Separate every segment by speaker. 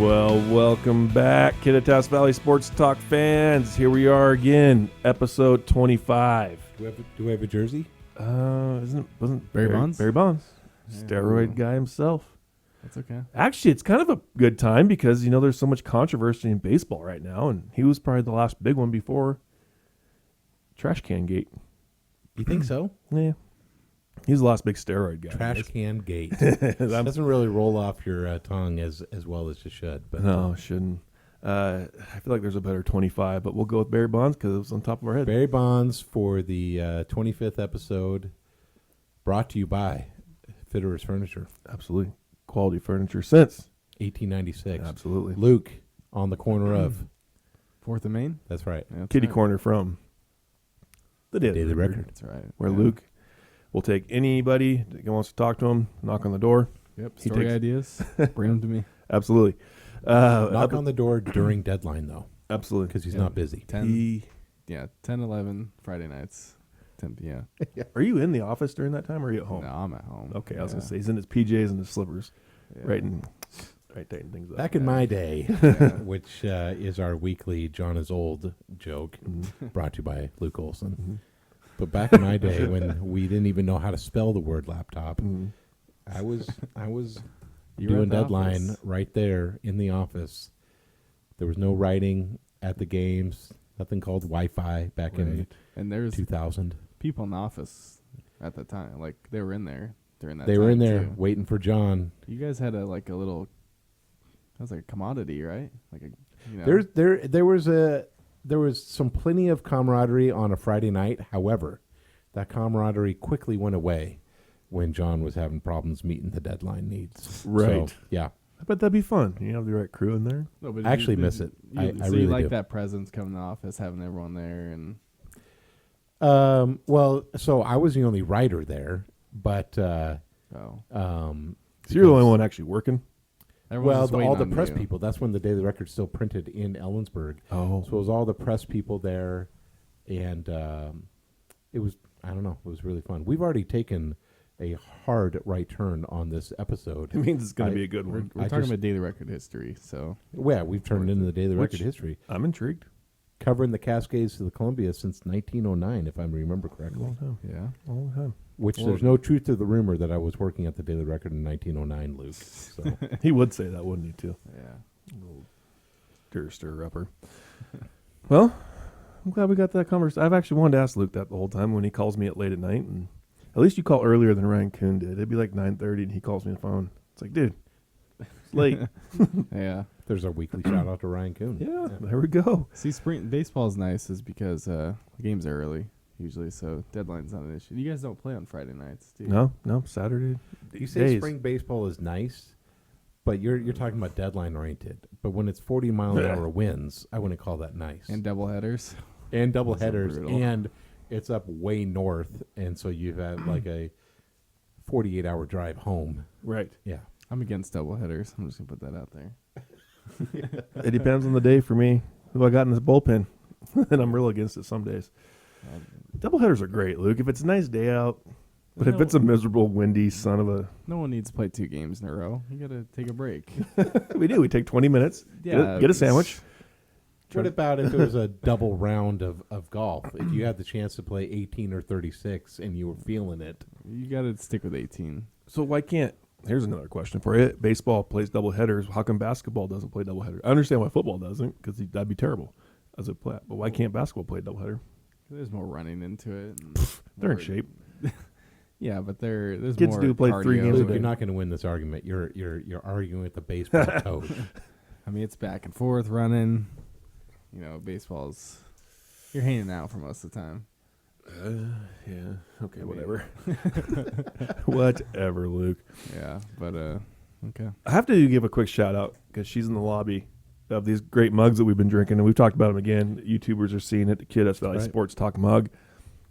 Speaker 1: Well, welcome back, Kittitas Valley Sports Talk fans. Here we are again, episode 25.
Speaker 2: Do we have a jersey?
Speaker 1: Wasn't
Speaker 3: Barry Bonds?
Speaker 1: Barry Bonds,
Speaker 3: Yeah.
Speaker 1: steroid guy himself.
Speaker 3: That's okay.
Speaker 1: Actually, it's kind of a good time because there's so much controversy in baseball right now, and he was probably the last big one before Trash Can Gate.
Speaker 2: You think so?
Speaker 1: Yeah, he's the last big steroid guy.
Speaker 2: Trash can gate. Doesn't really roll off your tongue as well as it should. But
Speaker 1: No, it shouldn't. I feel like there's a better 25, but we'll go with Barry Bonds because it was on top of our head.
Speaker 2: Barry Bonds for the 25th episode, brought to you by Fitterer's Furniture,
Speaker 1: Absolutely. Quality furniture since
Speaker 2: 1896.
Speaker 1: Absolutely.
Speaker 2: Luke on the corner of
Speaker 3: 4th of Main?
Speaker 2: That's right.
Speaker 3: That's
Speaker 1: Kitty
Speaker 3: right.
Speaker 1: Corner from the Daily Record,
Speaker 3: That's right.
Speaker 1: where
Speaker 3: Yeah.
Speaker 1: Luke will take anybody that wants to talk to him, knock on the door.
Speaker 3: Yep.
Speaker 1: he
Speaker 3: Story
Speaker 1: takes-
Speaker 3: ideas. Bring them to me.
Speaker 1: Absolutely.
Speaker 2: Knock on the door during deadline though,
Speaker 1: Absolutely.
Speaker 2: because he's
Speaker 3: Yeah.
Speaker 2: not busy.
Speaker 3: 10, 10, 11 Friday nights. 10 p.m.
Speaker 1: Are you in the office during that time or are you at home?
Speaker 3: No, I'm at home.
Speaker 1: Okay, I was going to
Speaker 3: Yeah.
Speaker 1: say he's in his PJs and his slippers,
Speaker 3: Yeah.
Speaker 1: writing things up.
Speaker 2: Back in
Speaker 3: Yeah.
Speaker 2: my day,
Speaker 3: Yeah.
Speaker 2: which is our weekly John is old joke,
Speaker 1: Mhm.
Speaker 2: brought to you by Luke Olson.
Speaker 1: Mhm.
Speaker 2: But back in my day, when we didn't even know how to spell the word laptop,
Speaker 1: Mhm.
Speaker 2: I was
Speaker 3: You were
Speaker 2: doing
Speaker 3: at the
Speaker 2: deadline
Speaker 3: office.
Speaker 2: right there in the office. There was no writing at the games. Nothing called Wi-Fi back in
Speaker 3: Right. And there's
Speaker 2: 2000.
Speaker 3: people in the office at that time. Like, they were in there during that
Speaker 2: They
Speaker 3: time,
Speaker 2: were in there
Speaker 3: too.
Speaker 2: waiting for John.
Speaker 3: You guys had a little, that was like a commodity, right? Like a,
Speaker 2: There was some plenty of camaraderie on a Friday night. However, that camaraderie quickly went away when John was having problems meeting the deadline needs.
Speaker 1: Right.
Speaker 2: So, yeah.
Speaker 1: I bet that'd be fun. You have the right crew in there.
Speaker 3: No, but
Speaker 2: I actually miss it. I
Speaker 3: so
Speaker 2: really
Speaker 3: you like
Speaker 2: do.
Speaker 3: that presence coming to the office, having everyone there, and
Speaker 2: Well, so I was the only writer there, but
Speaker 3: oh,
Speaker 1: So you're the only one actually working?
Speaker 3: everyone's just
Speaker 2: all
Speaker 3: waiting
Speaker 2: the
Speaker 3: on
Speaker 2: press
Speaker 3: you.
Speaker 2: people. That's when the Daily Record still printed in Ellensburg.
Speaker 1: Oh.
Speaker 2: So it was all the press people there, and it was, I don't know, it was really fun. We've already taken a hard right turn on this episode.
Speaker 1: It means it's going
Speaker 2: I-
Speaker 1: to be a good
Speaker 3: We're,
Speaker 1: one.
Speaker 3: we're
Speaker 2: I
Speaker 3: talking
Speaker 2: just-
Speaker 3: about Daily Record history, so
Speaker 2: Yeah, we've turned into the Daily
Speaker 1: Which-
Speaker 2: Record history,
Speaker 1: I'm intrigued.
Speaker 2: covering the Cascades to the Columbia since 1909, if I remember correctly.
Speaker 1: Long time.
Speaker 3: yeah.
Speaker 1: Long time.
Speaker 2: Which
Speaker 3: Well-
Speaker 2: there's no truth to the rumor that I was working at the Daily Record in 1909, Luke. So
Speaker 1: He would say that, wouldn't he, too?
Speaker 3: Yeah.
Speaker 1: Little stir-upper. Well, I'm glad we got that conversation. I've actually wanted to ask Luke that the whole time when he calls me at late at night. And at least you call earlier than Ryan Kuhn did. It'd be like 9:30 and he calls me on the phone. It's like, dude, it's late.
Speaker 3: Yeah.
Speaker 2: there's our weekly shout out to Ryan Kuhn.
Speaker 1: Yeah, there we go.
Speaker 3: See, spring baseball is nice, is because the games are early usually, so deadline's not an issue. You guys don't play on Friday nights, do you?
Speaker 1: No, Saturday.
Speaker 2: You say
Speaker 1: days.
Speaker 2: spring baseball is nice, but you're talking about deadline oriented. But when it's 40 mile an hour winds, I wouldn't call that nice.
Speaker 3: And double headers.
Speaker 2: And double
Speaker 3: That's so
Speaker 2: headers,
Speaker 3: brutal.
Speaker 2: and it's up way north, and so you have like a 48-hour drive home.
Speaker 1: Right.
Speaker 2: Yeah,
Speaker 3: I'm against double headers. I'm just gonna put that out there.
Speaker 1: It depends on the day for me. Who I got in this bullpen. And I'm real against it some days. Doubleheaders are great, Luke. If it's a nice day out, but if
Speaker 3: No.
Speaker 1: it's a miserable, windy son of a...
Speaker 3: No one needs to play 2 games in a row. You gotta take a break.
Speaker 1: We do. We take 20 minutes, get a sandwich.
Speaker 2: What about if it was a double round of golf? If you had the chance to play 18 or 36 and you were feeling it,
Speaker 3: You gotta stick with 18.
Speaker 1: So why can't... Here's another question for you. Baseball plays double headers. How come basketball doesn't play double headers? I understand why football doesn't, because that'd be terrible as a play. But why can't basketball play double header?
Speaker 3: There's more running into it. And
Speaker 1: They're in
Speaker 3: more-
Speaker 1: shape.
Speaker 3: Yeah, but there's
Speaker 1: Kids
Speaker 3: more
Speaker 1: do play 3
Speaker 3: cardio.
Speaker 1: games a
Speaker 2: Luke,
Speaker 1: day.
Speaker 2: you're not going to win this argument. You're arguing with the baseball coach.
Speaker 3: I mean, it's back and forth running. You know, baseball's you're hanging out for most of the time.
Speaker 1: Yeah. Okay,
Speaker 3: I mean-
Speaker 1: whatever. Whatever, Luke.
Speaker 3: Yeah, but okay.
Speaker 1: I have to give a quick shout out because she's in the lobby of these great mugs that we've been drinking, and we've talked about them again. YouTubers are seeing it. The Kittitas Valley
Speaker 2: Right.
Speaker 1: Sports Talk mug,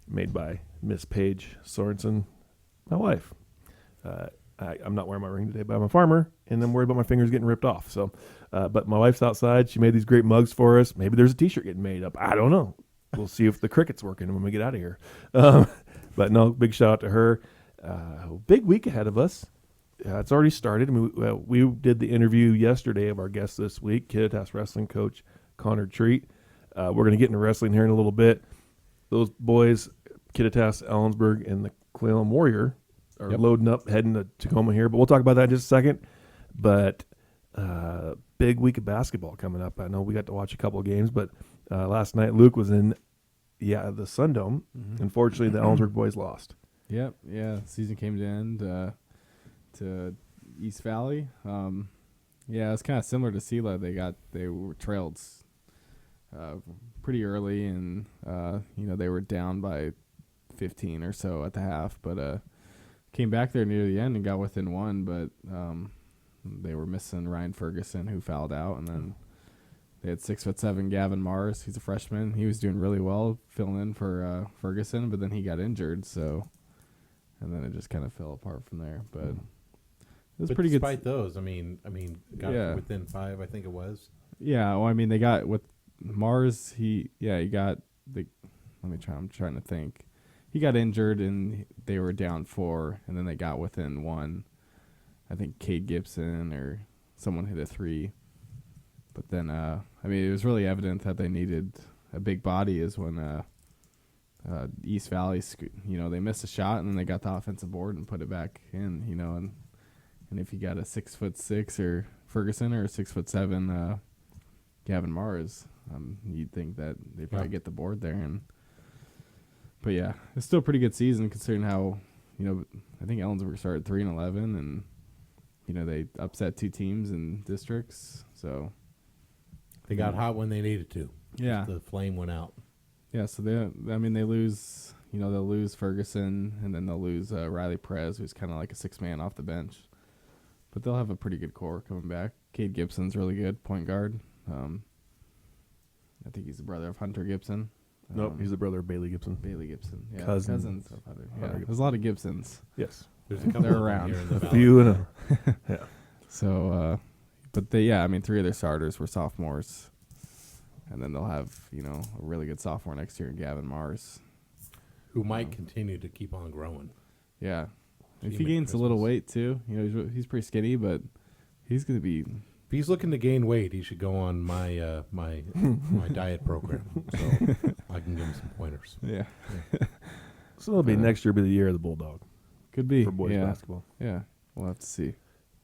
Speaker 1: made by Miss Paige Sorensen, my wife. I'm not wearing my ring today, but I'm a farmer, and I'm worried about my fingers getting ripped off. So, but my wife's outside. She made these great mugs for us. Maybe there's a T-shirt getting made up. I don't know. We'll see if the cricket's working when we get out of here. But no, big shout out to her. Big week ahead of us. It's already started. I mean, we did the interview yesterday of our guest this week, Kittitas wrestling coach Connor Treat. We're going to get into wrestling here in a little bit. Those boys, Kittitas, Ellensburg, and the Cle Elum Warrior, are loading up, heading to Tacoma here. But we'll talk about that in just a second. But big week of basketball coming up. I know we got to watch a couple of games, but last night Luke was in the Sundome. Unfortunately, the Ellensburg boys lost.
Speaker 3: Yep. Yeah. Season came to end to East Valley. Yeah, it's kind of similar to Sela. They were trailed pretty early, and they were down by 15 or so at the half, but came back there near the end and got within one. But they were missing Ryan Ferguson, who fouled out, and then they had 6'7" Gavin Mars. He's a freshman. He was doing really well filling in for Ferguson, but then he got injured. And then it just kind of fell apart from there. But it was pretty good.
Speaker 2: Despite those, I mean, got within 5, I think it was.
Speaker 3: Yeah, well, I mean, they got with Mars. He got the. I'm trying to think. He got injured and they were down 4, and then they got within 1. I think Cade Gibson or someone hit a 3. But then, it was really evident that they needed a big body. Is when East Valley, they missed a shot and then they got the offensive board and put it back in. And if you got a 6'6" or Ferguson or a 6'7" Gavin Mars, you'd think that they probably get the board there. But yeah, it's still a pretty good season considering how I think Ellensburg started 3-11 and they upset 2 teams in districts, so
Speaker 2: they got hot when they needed to.
Speaker 3: Yeah,
Speaker 2: the flame went out.
Speaker 3: Yeah, so they lose. They'll lose Ferguson and then they'll lose Riley Perez, who's kind of like a 6-man off the bench. But they'll have a pretty good core coming back. Cade Gibson's really good, point guard. I think he's the brother of Hunter Gibson.
Speaker 1: Nope, he's the brother of Bailey Gibson.
Speaker 3: Yeah,
Speaker 1: Cousins
Speaker 3: of Hunter. Yeah, there's a lot of Gibsons.
Speaker 1: Yes,
Speaker 2: there's a couple
Speaker 3: they're
Speaker 2: of them
Speaker 3: around.
Speaker 2: here in the
Speaker 1: a
Speaker 2: valley.
Speaker 1: few and yeah.
Speaker 3: So, but 3 of their starters were sophomores, and then they'll have a really good sophomore next year in Gavin Mars,
Speaker 2: who might continue to keep on growing.
Speaker 3: Yeah, if
Speaker 2: Team
Speaker 3: he
Speaker 2: at
Speaker 3: gains a little
Speaker 2: Christmas.
Speaker 3: weight too, he's pretty skinny, but he's going to be.
Speaker 2: If he's looking to gain weight, he should go on my my diet program, so I can give him some pointers.
Speaker 3: Yeah,
Speaker 1: So it'll be next year. Be the year of the Bulldog
Speaker 3: could be
Speaker 1: for boys
Speaker 3: yeah.
Speaker 1: basketball.
Speaker 3: Yeah, we'll have to see.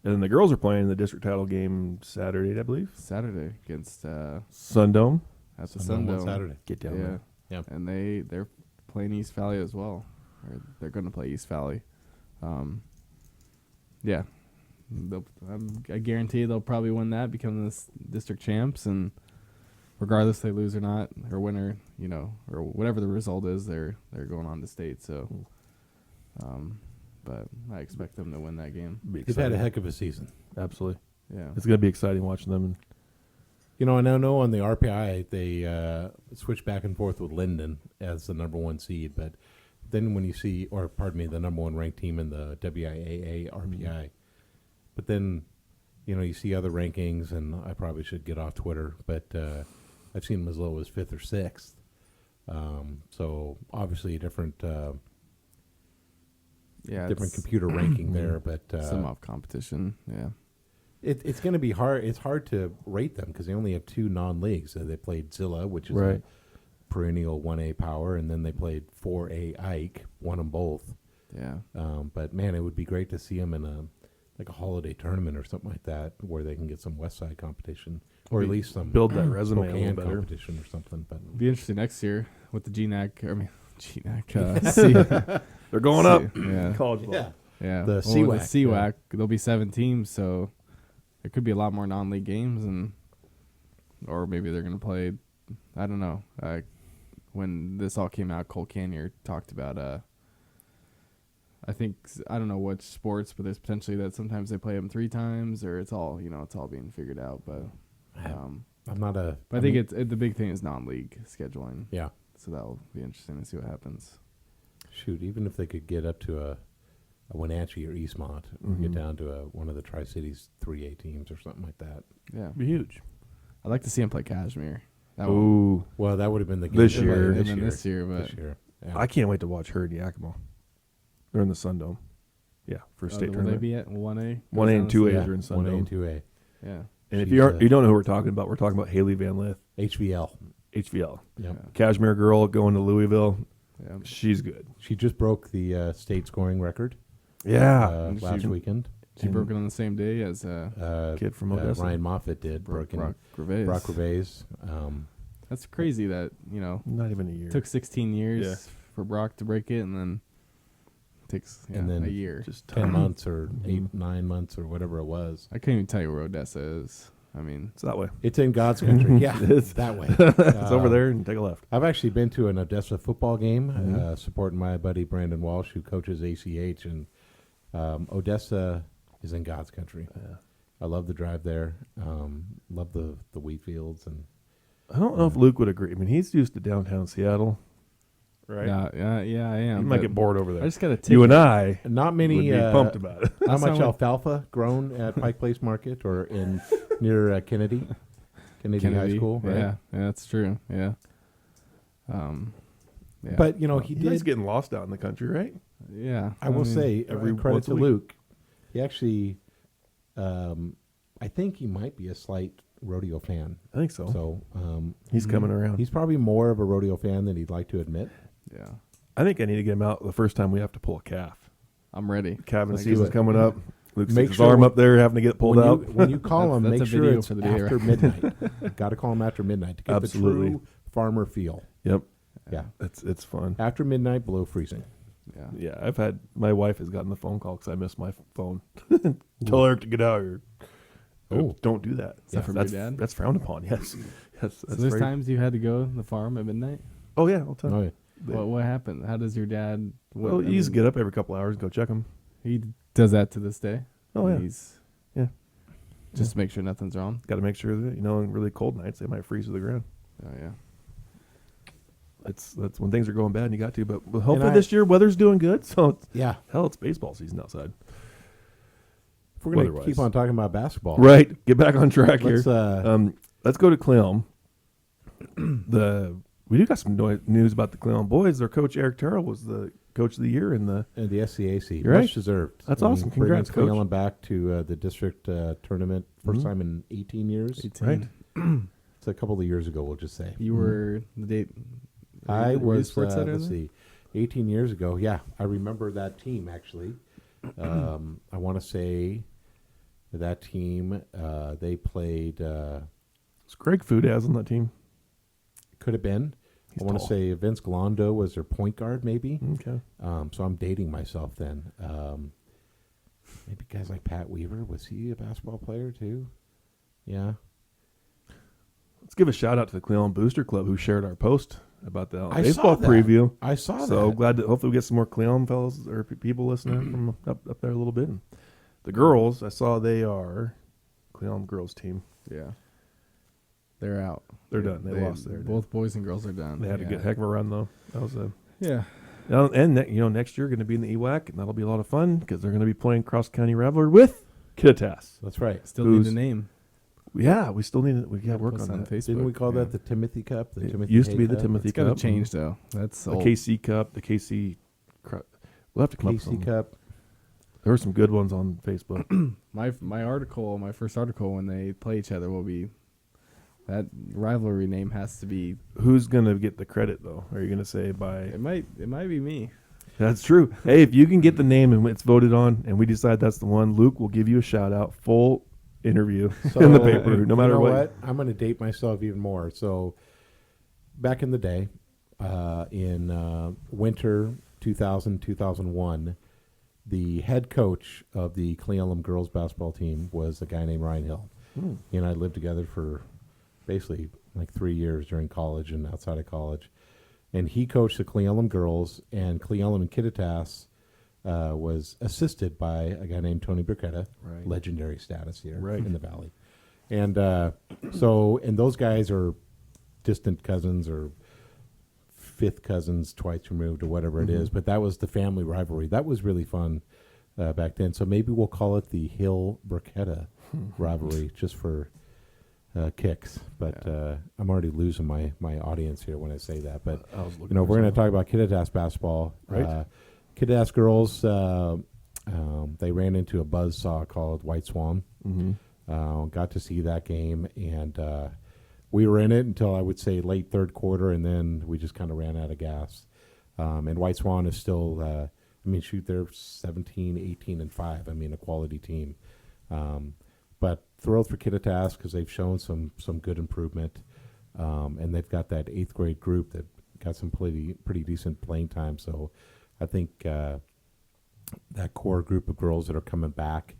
Speaker 1: And then the girls are playing the district title game Saturday, I believe.
Speaker 3: Saturday against
Speaker 1: Sundome.
Speaker 3: at the
Speaker 2: Sundown on
Speaker 3: Sundome.
Speaker 2: Saturday.
Speaker 1: Get down
Speaker 3: Yeah,
Speaker 1: there.
Speaker 2: Yep.
Speaker 3: and they're playing East Valley as well. Or they're going to play East Valley. Yeah, I guarantee they'll probably win that, become the district champs, and regardless if they lose or not, or win or or whatever the result is, they're going on to state. So, but I expect them to win that game.
Speaker 1: Be
Speaker 2: They've had a
Speaker 1: exciting.
Speaker 2: heck of a season.
Speaker 1: Absolutely.
Speaker 3: Yeah,
Speaker 1: It's going to be exciting watching them.
Speaker 2: And I know on the RPI they switch back and forth with Linden as the number 1 seed, but then when you see, the number 1 ranked team in the WIAA RPI, but then you see other rankings, and I probably should get off Twitter, but I've seen them as low as 5th or 6th. So obviously a different
Speaker 3: it's
Speaker 2: computer ranking there, but
Speaker 3: some off competition. Yeah,
Speaker 2: it's going to be hard. It's hard to rate them because they only have 2 non-leagues. So they played Zilla, which is a perennial 1A power, and then they played 4A Ike, won them both.
Speaker 3: yeah.
Speaker 2: But man, it would be great to see them in a holiday tournament or something like that, where they can get some West Side competition, or at least some
Speaker 1: Build that resume a little
Speaker 2: Spokane
Speaker 1: better.
Speaker 2: competition or something. But
Speaker 3: It'll be interesting next year with the GNAC.
Speaker 1: They're going up.
Speaker 3: Yeah.
Speaker 1: College ball.
Speaker 3: Yeah,
Speaker 2: The
Speaker 3: with
Speaker 2: CWAC,
Speaker 3: CWAC, there'll be 7 teams, so there could be a lot more non-league games, or maybe they're going to play. I don't know. When this all came out, Cole Canier talked about. I don't know which sports, but there's potentially that sometimes they play them 3 times, or it's all being figured out. But
Speaker 2: I'm not a.
Speaker 3: I think it's the big thing is non-league scheduling.
Speaker 2: Yeah.
Speaker 3: So that'll be interesting to see what happens.
Speaker 2: Shoot, even if they could get up to a Wenatchee or Eastmont, or get down to one of the Tri-Cities 3A teams or something like that.
Speaker 3: Yeah,
Speaker 1: Be huge.
Speaker 3: I'd like to see him play Kashmir.
Speaker 1: Ooh.
Speaker 2: Well, that would have been the game
Speaker 1: This
Speaker 2: to play
Speaker 1: year.
Speaker 3: This year, but
Speaker 2: This year. Yeah.
Speaker 1: I can't wait to watch her in Yakima. They're in the Sundome. Yeah, for state
Speaker 3: Will they
Speaker 1: tournament.
Speaker 3: be at 1A?
Speaker 1: 1A and 2A
Speaker 2: Yeah,
Speaker 1: are in
Speaker 2: 1A and
Speaker 1: Sundome.
Speaker 2: 2A.
Speaker 3: Yeah.
Speaker 1: And if
Speaker 2: She's,
Speaker 1: you don't know who we're talking about Haley Van Lith,
Speaker 2: HVL.
Speaker 1: HVL.
Speaker 2: Yep.
Speaker 1: Cashmere girl going to Louisville.
Speaker 3: Yeah.
Speaker 1: She's good.
Speaker 2: She just broke the state scoring record
Speaker 1: Yeah.
Speaker 2: last weekend.
Speaker 3: She broke it on the same day as
Speaker 1: Kid from Odessa.
Speaker 2: Ryan Moffitt did.
Speaker 3: Brock
Speaker 2: Brock
Speaker 3: Gervais.
Speaker 2: Gervais.
Speaker 3: That's crazy that,
Speaker 1: Not even a year.
Speaker 3: took 16 years
Speaker 1: Yeah.
Speaker 3: for Brock to break it, and then takes
Speaker 2: And then
Speaker 3: a year.
Speaker 1: Just
Speaker 2: 10 months or 8, 9 months or whatever it was.
Speaker 3: I can't even tell you where Odessa is. I mean,
Speaker 1: It's that way.
Speaker 2: It's in God's country. Yeah,
Speaker 1: It's-
Speaker 2: that way.
Speaker 1: It's over there and take a left.
Speaker 2: I've actually been to an Odessa football game, supporting my buddy Brandon Walsh, who coaches ACH, and Odessa is in God's country.
Speaker 1: Yeah.
Speaker 2: I love the drive there. Love the wheat fields, and
Speaker 1: I don't know if Luke would agree. I mean, he's used to downtown Seattle, right?
Speaker 3: yeah, I am.
Speaker 1: You might
Speaker 3: but
Speaker 1: get bored over there.
Speaker 3: I just got to
Speaker 1: You and I
Speaker 2: not
Speaker 1: would
Speaker 2: many.
Speaker 1: be pumped about it.
Speaker 2: Not
Speaker 3: That's
Speaker 2: much
Speaker 3: how I-
Speaker 2: alfalfa grown at Pike Place Market or in near Kennedy High School, right?
Speaker 3: Yeah, that's true. Yeah. Yeah.
Speaker 2: But he
Speaker 1: You guys
Speaker 2: did.
Speaker 1: getting lost out in the country, right?
Speaker 3: yeah,
Speaker 2: I will
Speaker 3: mean,
Speaker 2: say,
Speaker 1: every
Speaker 2: credit
Speaker 1: once a
Speaker 2: to
Speaker 1: week.
Speaker 2: Luke. He actually, I think he might be a slight rodeo fan.
Speaker 1: I think so.
Speaker 2: So
Speaker 1: He's coming around.
Speaker 2: he's probably more of a rodeo fan than he'd like to admit.
Speaker 3: Yeah,
Speaker 1: I think I need to get him out the first time we have to pull a calf.
Speaker 3: I'm ready.
Speaker 1: Calving
Speaker 3: Like,
Speaker 1: season's
Speaker 2: it.
Speaker 1: coming up. Luke
Speaker 2: Make
Speaker 1: sticks his
Speaker 2: sure
Speaker 1: arm
Speaker 2: when-
Speaker 1: up there, having to get pulled out.
Speaker 2: When you call him,
Speaker 3: That's
Speaker 2: make
Speaker 3: a
Speaker 2: sure
Speaker 3: video
Speaker 2: it's
Speaker 3: for the day,
Speaker 2: after
Speaker 3: right?
Speaker 2: midnight. Got to call him after midnight to get
Speaker 1: Absolutely.
Speaker 2: the true farmer feel.
Speaker 1: Yep,
Speaker 2: Yeah,
Speaker 1: it's fun.
Speaker 2: after midnight, below freezing.
Speaker 3: Yeah,
Speaker 1: Yeah, my wife has gotten the phone call because I missed my phone. Tell Eric to get out here.
Speaker 2: Oh.
Speaker 1: Don't do that.
Speaker 3: Is that from
Speaker 1: that's,
Speaker 3: your dad?
Speaker 1: That's frowned upon. Yes, yes.
Speaker 3: So
Speaker 1: That's
Speaker 3: there's
Speaker 1: very-
Speaker 3: times you had to go to the farm at midnight.
Speaker 1: Oh yeah, all the time.
Speaker 2: Oh, yeah.
Speaker 3: What happened? How does your dad?
Speaker 1: Well, you just get up every couple hours and go check them.
Speaker 3: He does that to this day.
Speaker 1: Oh yeah,
Speaker 3: He's just to make sure nothing's wrong.
Speaker 1: got to make sure that in really cold nights they might freeze to the ground.
Speaker 3: Oh yeah.
Speaker 1: That's when things are going bad and you got to. But hopefully
Speaker 2: I-
Speaker 1: this year weather's doing good. So
Speaker 2: Yeah.
Speaker 1: it's baseball season outside.
Speaker 2: If we're going to
Speaker 1: Weather-wise.
Speaker 2: keep on talking about basketball.
Speaker 1: Right, get back on track here.
Speaker 2: Let's,
Speaker 1: Let's go to Cle Elum. We do got some news about the Cle Elum boys. Their coach Eric Terrell was the coach of the year in the.
Speaker 2: and the SCAC.
Speaker 1: You're right.
Speaker 2: Much deserved.
Speaker 1: That's
Speaker 2: I mean,
Speaker 1: awesome.
Speaker 2: bringing
Speaker 1: Congrats,
Speaker 2: Cle
Speaker 1: Coach.
Speaker 2: Elum back to the district tournament. First
Speaker 1: Mhm.
Speaker 2: time in 18 years.
Speaker 3: 18.
Speaker 1: Right.
Speaker 2: It's a couple of years ago, we'll just say.
Speaker 3: You were the date.
Speaker 2: I
Speaker 3: were you
Speaker 2: was,
Speaker 3: sports editor
Speaker 2: let's
Speaker 3: then?
Speaker 2: see, 18 years ago. Yeah, I remember that team, actually. I want to say that team, they played,
Speaker 1: Is Greg Foodaz on that team?
Speaker 2: could have been.
Speaker 1: He's
Speaker 2: I want to
Speaker 1: tall.
Speaker 2: say Vince Galondo was their point guard, maybe.
Speaker 1: Okay.
Speaker 2: So I'm dating myself then. Maybe guys like Pat Weaver. Was he a basketball player too? Yeah.
Speaker 1: Let's give a shout out to the Cle Elum Booster Club who shared our post about the
Speaker 2: I
Speaker 1: baseball
Speaker 2: saw that.
Speaker 1: preview.
Speaker 2: I saw
Speaker 1: So
Speaker 2: that.
Speaker 1: glad that hopefully we get some more Cle Elum fellows or people listening from up there a little bit. And the girls, I saw they are Cle Elum girls team.
Speaker 3: Yeah. They're out.
Speaker 1: They're done. They lost there.
Speaker 3: Both boys and girls are done.
Speaker 1: They had a good heck of a run though. That was a
Speaker 3: Yeah.
Speaker 1: and next year going to be in the EWAC and that'll be a lot of fun because they're going to be playing cross county rivalry with Kittitas.
Speaker 2: That's right.
Speaker 3: Still
Speaker 1: Who's-
Speaker 3: need a name.
Speaker 1: Yeah, we still need we got to work
Speaker 3: Post
Speaker 1: on that.
Speaker 3: Facebook.
Speaker 2: Didn't we call
Speaker 3: yeah.
Speaker 2: that the Timothy Cup? The
Speaker 1: It
Speaker 2: Timothy
Speaker 1: used to
Speaker 2: Hay
Speaker 1: be the
Speaker 2: Cup?
Speaker 1: Timothy
Speaker 3: It's got to
Speaker 1: Cup.
Speaker 3: change though. That's
Speaker 1: The
Speaker 3: old.
Speaker 1: KC Cup, the KC. We'll have to come up with
Speaker 2: KC
Speaker 1: some.
Speaker 2: Cup.
Speaker 1: There were some good ones on Facebook.
Speaker 3: My first article when they play each other will be that rivalry name has to be.
Speaker 1: Who's going to get the credit though? Are you going to say by?
Speaker 3: It might be me.
Speaker 1: That's true. Hey, if you can get the name and it's voted on, and we decide that's the one, Luke will give you a shout out, full interview in the paper, no matter
Speaker 2: you know
Speaker 1: what.
Speaker 2: I'm going to date myself even more. So, back in the day, in winter 2000, 2001, the head coach of the Cle Elum girls basketball team was a guy named Ryan Hill. He and I lived together for basically like 3 years during college and outside of college. And he coached the Cle Elum girls, and Cle Elum and Kittitas was assisted by a guy named Tony Burketta,
Speaker 1: Right.
Speaker 2: legendary status here
Speaker 1: Right.
Speaker 2: in the Valley. And and those guys are distant cousins or fifth cousins twice removed or whatever it is. But that was the family rivalry. That was really fun back then. So maybe we'll call it the Hill-Burketta rivalry just for kicks. But I'm already losing my audience here when I say that. But,
Speaker 1: I was looking
Speaker 2: we're
Speaker 1: for
Speaker 2: going to talk about Kittitas basketball.
Speaker 1: Right.
Speaker 2: Kittitas girls They ran into a buzzsaw called White Swan. Got to see that game, and we were in it until I would say late third quarter, and then we just kind of ran out of gas. And White Swan is still, they're 17, 18, and 5. I mean, a quality team. But thrilled for Kittitas because they've shown some good improvement, and they've got that 8th grade group that got some pretty decent playing time. So I think that core group of girls that are coming back,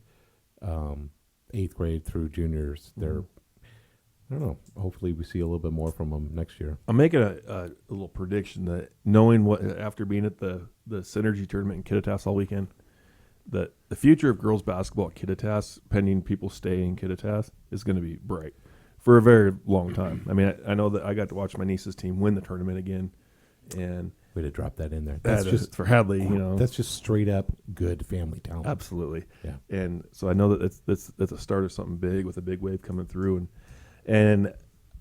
Speaker 2: 8th grade through juniors, they're, I don't know, hopefully we see a little bit more from them next year.
Speaker 1: I'm making a little prediction that knowing what, after being at the Synergy tournament in Kittitas all weekend, that the future of girls basketball at Kittitas, pending people stay in Kittitas, is going to be bright for a very long time. I mean, I know that I got to watch my niece's team win the tournament again, and
Speaker 2: Way to drop that in there.
Speaker 1: that's just for Hadley,
Speaker 2: That's just straight up good family talent.
Speaker 1: Absolutely.
Speaker 2: Yeah.
Speaker 1: And so I know that that's a start of something big with a big wave coming through. And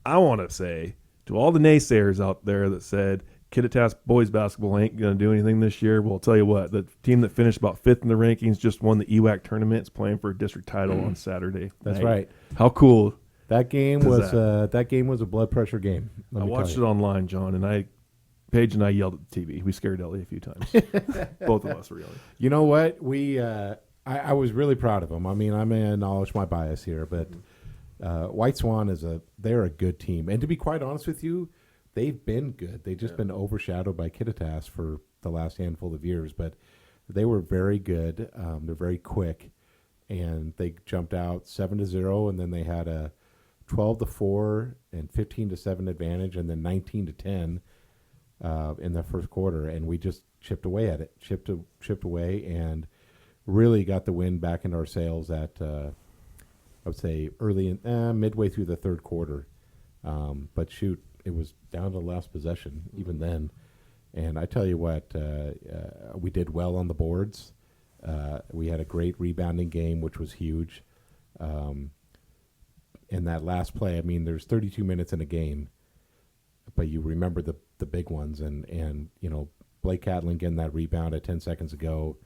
Speaker 1: I want to say to all the naysayers out there that said Kittitas boys basketball ain't going to do anything this year, well, I'll tell you what, the team that finished about 5th in the rankings just won the EWAC tournament. It's playing for a district title on Saturday.
Speaker 2: That's right.
Speaker 1: How cool.
Speaker 2: That game was a blood pressure game.
Speaker 1: I watched it online, John, and Paige and I yelled at the TV. We scared Ellie a few times. Both of us were yelling.
Speaker 2: You know what? I was really proud of them. I mean, I'm going to acknowledge my bias here, but White Swan they're a good team. And to be quite honest with you, they've been good. They've just been overshadowed by Kittitas for the last handful of years, but they were very good. They're very quick, and they jumped out 7-0, and then they had a 12-4 and 15-7 advantage, and then 19-10 in the first quarter, and we just chipped away at it, chipped away, and really got the wind back into our sails at I would say midway through the third quarter. But shoot, it was down to the last possession even then. And I tell you what, we did well on the boards. We had a great rebounding game, which was huge. In that last play, I mean, there's 32 minutes in a game, but you remember the big ones, and Blake Catlin getting that rebound at 10 seconds ago.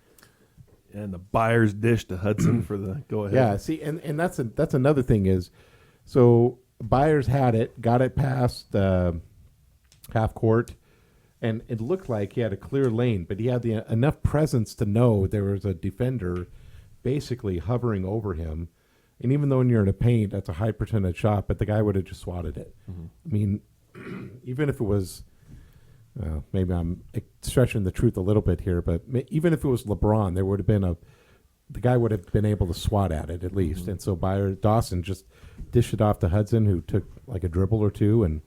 Speaker 1: And the Byers dish to Hudson for the go-ahead.
Speaker 2: Yeah, see, and that's another thing is, so Byers had it, got it past half court, and it looked like he had a clear lane, but he had enough presence to know there was a defender basically hovering over him. And even though when you're in a paint, that's a high percentage shot, but the guy would have just swatted it. Mm-hmm. I mean, even if it was, maybe I'm stretching the truth a little bit here, but even if it was LeBron, there would have been the guy would have been able to swat at it at least. Mm-hmm. And so Dawson just dished it off to Hudson, who took like a dribble or two and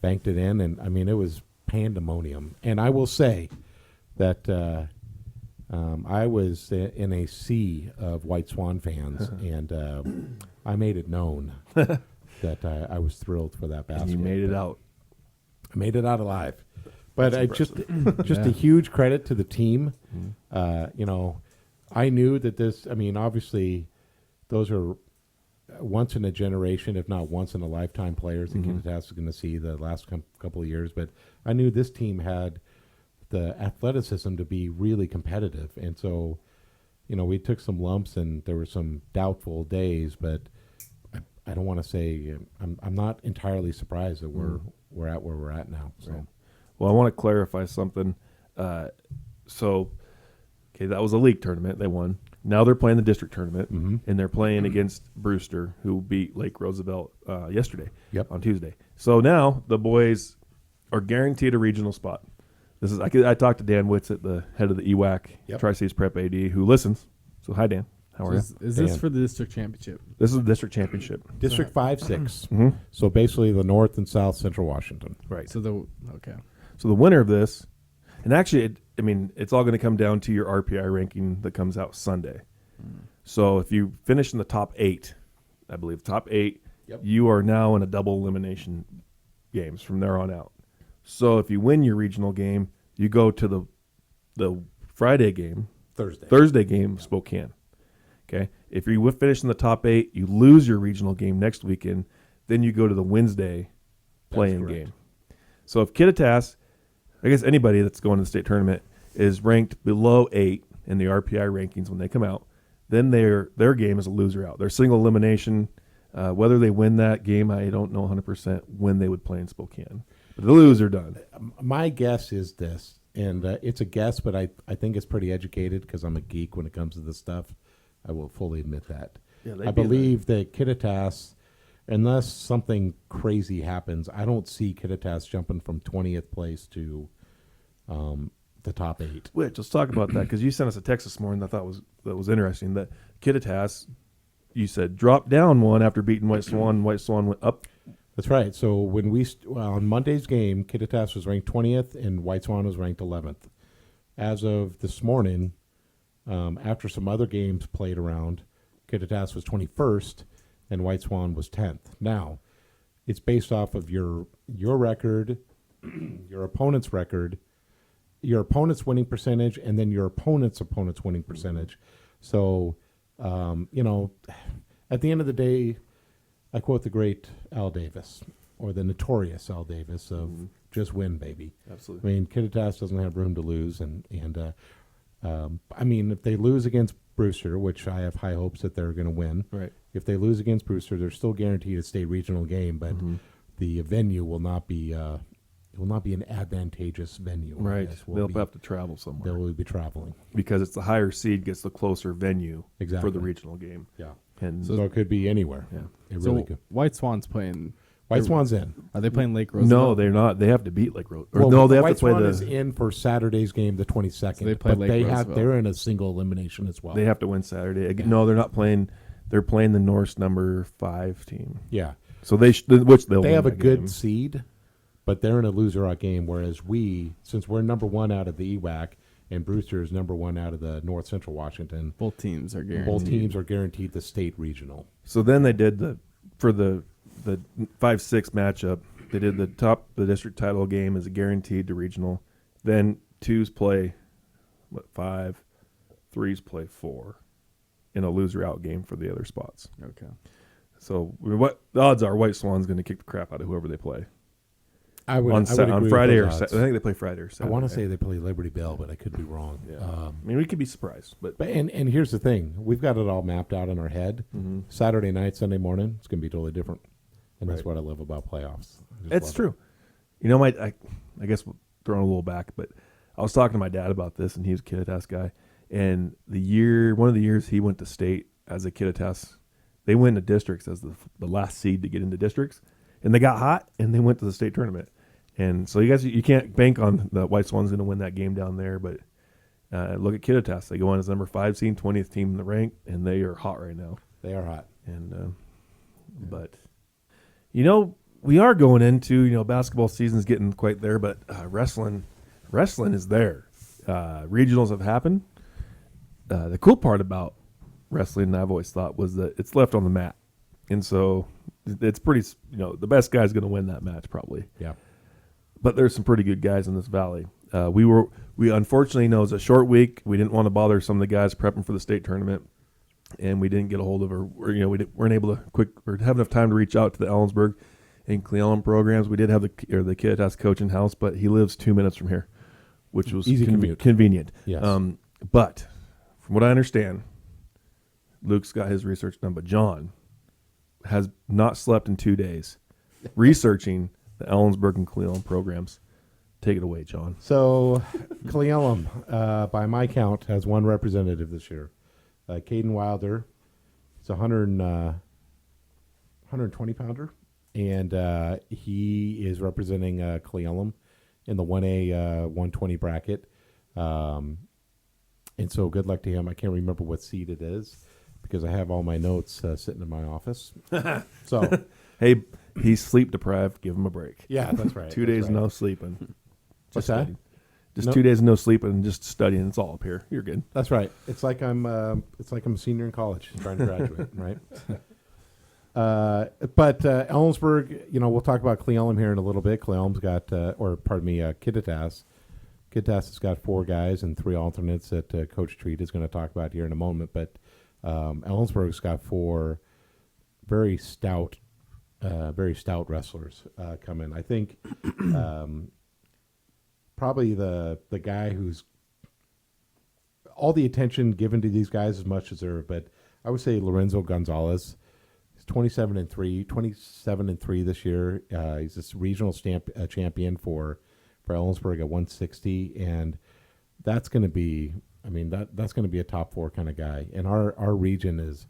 Speaker 2: banked it in. And I mean, it was pandemonium. And I will say that I was in a sea of White Swan fans, and I made it known that I was thrilled for that basket.
Speaker 1: And you made it out.
Speaker 2: I made it out alive. But I just a huge credit to the team. Mm-hmm. I knew that this, I mean, obviously those are once in a generation, if not once in a lifetime players that Kittitas is going to see the last couple of years. But I knew this team had the athleticism to be really competitive. And so, we took some lumps and there were some doubtful days, but I don't want to say, I'm not entirely surprised that we're at where we're at now. So.
Speaker 1: Right. Well, I want to clarify something. That was a league tournament. They won. Now they're playing the district tournament, and they're playing against Brewster, who beat Lake Roosevelt yesterday on Tuesday. So now the boys are guaranteed a regional spot. This is I talked to Dan Witz, the head of the EWAC, Tri-Cities Prep AD, who listens. So hi, Dan. How are you?
Speaker 3: Is this for the district championship?
Speaker 1: This is the district championship.
Speaker 2: District 5, 6. So basically the north and south central Washington.
Speaker 1: Right.
Speaker 3: So the
Speaker 1: winner of this, and actually, it's all going to come down to your RPI ranking that comes out Sunday. So if you finish in the top 8, I believe top 8, you are now in a double elimination games from there on out. So if you win your regional game, you go to the Friday game, Thursday game, Spokane. Okay. If you finish in the top 8, you lose your regional game next weekend. Then you go to the Wednesday playing game. So if Kittitas, I guess anybody that's going to the state tournament is ranked below 8, in the RPI rankings when they come out, then their game is a loser out. Their single elimination, whether they win that game, I don't know 100% when they would play in Spokane. But the loser done.
Speaker 2: My guess is this, and it's a guess, but I think it's pretty educated because I'm a geek when it comes to this stuff. I will fully admit that.
Speaker 1: Yeah,
Speaker 2: I believe that Kittitas, unless something crazy happens, I don't see Kittitas jumping from 20th place to the top 8.
Speaker 1: Which, let's talk about that, because you sent us a text this morning that I thought was interesting. That Kittitas, you said, dropped down one after beating White Swan. White Swan went up.
Speaker 2: That's right. So when on Monday's game, Kittitas was ranked 20th and White Swan was ranked 11th. As of this morning, after some other games played around, Kittitas was 21st and White Swan was 10th. Now, it's based off of your record, your opponent's record, your opponent's winning percentage, and then your opponent's winning percentage. So, at the end of the day, I quote the great Al Davis, or the notorious Al Davis of just win, baby.
Speaker 1: Absolutely.
Speaker 2: I mean, Kittitas doesn't have room to lose, and I mean, if they lose against Brewster, which I have high hopes that they're going to win.
Speaker 1: Right.
Speaker 2: If they lose against Brewster, they're still guaranteed a state regional game, but the venue will not be an advantageous venue.
Speaker 1: Right. They'll have to travel somewhere.
Speaker 2: They will be traveling
Speaker 1: because it's the higher seed gets the closer venue
Speaker 2: Exactly.
Speaker 1: for the regional game.
Speaker 2: Yeah.
Speaker 1: And
Speaker 2: So it could be anywhere.
Speaker 1: Yeah.
Speaker 2: It
Speaker 3: So
Speaker 2: really could.
Speaker 3: White Swan's playing.
Speaker 2: White Swan's in.
Speaker 3: Are they playing Lake Roosevelt?
Speaker 1: no, they're not. They have to beat Lake Road.
Speaker 2: Well,
Speaker 1: No, they have
Speaker 2: White
Speaker 1: to play
Speaker 2: Swan
Speaker 1: the.
Speaker 2: is in for Saturday's game, the 22nd.
Speaker 3: So they play
Speaker 2: but
Speaker 3: Lake Roosevelt.
Speaker 2: they're in a single elimination as well.
Speaker 1: They have to win Saturday. No, they're not playing. They're playing the Norse number 5 team.
Speaker 2: Yeah.
Speaker 1: So which they'll.
Speaker 2: They
Speaker 1: win
Speaker 2: have a
Speaker 1: that
Speaker 2: good
Speaker 1: game. seed.
Speaker 2: but they're in a loser-out game, whereas since we're number 1 out of the EWAC and Brewster is number 1 out of the North Central Washington,
Speaker 3: Both teams are guaranteed.
Speaker 2: both teams are guaranteed the state regional.
Speaker 1: So then they did for the 5-6 matchup. They did the district title game is guaranteed to regional. Then 2s play 5, 3s play 4 in a loser out game for the other spots.
Speaker 3: Okay.
Speaker 1: So what the odds are White Swan's going to kick the crap out of whoever they play
Speaker 2: I would
Speaker 1: on
Speaker 2: agree with
Speaker 1: Friday or
Speaker 2: those
Speaker 1: Saturday.
Speaker 2: odds.
Speaker 1: I think they play Friday or
Speaker 2: I
Speaker 1: Saturday.
Speaker 2: want to say they play Liberty Bell, but I could be wrong.
Speaker 1: Yeah. I mean, we could be surprised, but
Speaker 2: And here's the thing: we've got it all mapped out in our head.
Speaker 1: mm-hmm.
Speaker 2: Saturday night, Sunday morning, it's going to be totally different, and that's
Speaker 1: Right.
Speaker 2: what I love about playoffs. I just
Speaker 1: It's
Speaker 2: love
Speaker 1: true.
Speaker 2: it.
Speaker 1: You know, I guess we're throwing a little back, but I was talking to my dad about this, and he's a Kittitas guy. And one of the years he went to state as a Kittitas, they went to districts as the last seed to get into districts, and they got hot, and they went to the state tournament. And so you can't bank on the White Swans going to win that game down there, but look at Kittitas. They go on as number 5 seed, 20th team in the rank, and they are hot right now.
Speaker 2: They are hot.
Speaker 1: And but we are going into basketball season's getting quite there, but wrestling is there. Regionals have happened. The cool part about wrestling, I've always thought, was that it's left on the mat, and so it's pretty. The best guy's going to win that match probably.
Speaker 2: Yeah.
Speaker 1: But there's some pretty good guys in this valley. We unfortunately it was a short week. We didn't want to bother some of the guys prepping for the state tournament, and we didn't get a hold of weren't able to have enough time to reach out to the Ellensburg and Cle Elum programs. We did have the Kittitas coach in house, but he lives 2 minutes from here, which was
Speaker 2: Easy commute.
Speaker 1: convenient.
Speaker 2: Yes.
Speaker 1: But from what I understand, Luke's got his research done, but John has not slept in 2 days researching the Ellensburg and Cle Elum programs. Take it away, John.
Speaker 2: So, Cle Elum, by my count, has 1 representative this year. Caden Wilder. It's a 120 pounder, and he is representing Cle Elum in the 1A 120 bracket. And so, good luck to him. I can't remember what seed it is because I have all my notes sitting in my office. So,
Speaker 1: Hey, he's sleep deprived. Give him a break.
Speaker 2: yeah, that's right.
Speaker 1: 2
Speaker 2: that's
Speaker 1: days
Speaker 2: right.
Speaker 1: no sleeping.
Speaker 2: What's that?
Speaker 1: studying. Just
Speaker 2: No.
Speaker 1: 2 days no sleeping and just studying. It's all up here. You're good.
Speaker 2: That's right. It's like I'm a senior in college trying to graduate, right? But Ellensburg, we'll talk about Cle Elum here in a little bit. Cle Elum's got, Kittitas. Kittitas has got 4 guys and 3 alternates that Coach Treat is going to talk about here in a moment. But Ellensburg's got 4 very stout wrestlers come in. I think probably the guy who's all the attention given to these guys is much deserved, but I would say Lorenzo Gonzalez. He's 27-3 this year. He's this regional champion for Ellensburg at 160, and that's going to be, that's going to be a top 4 kind of guy. And our region is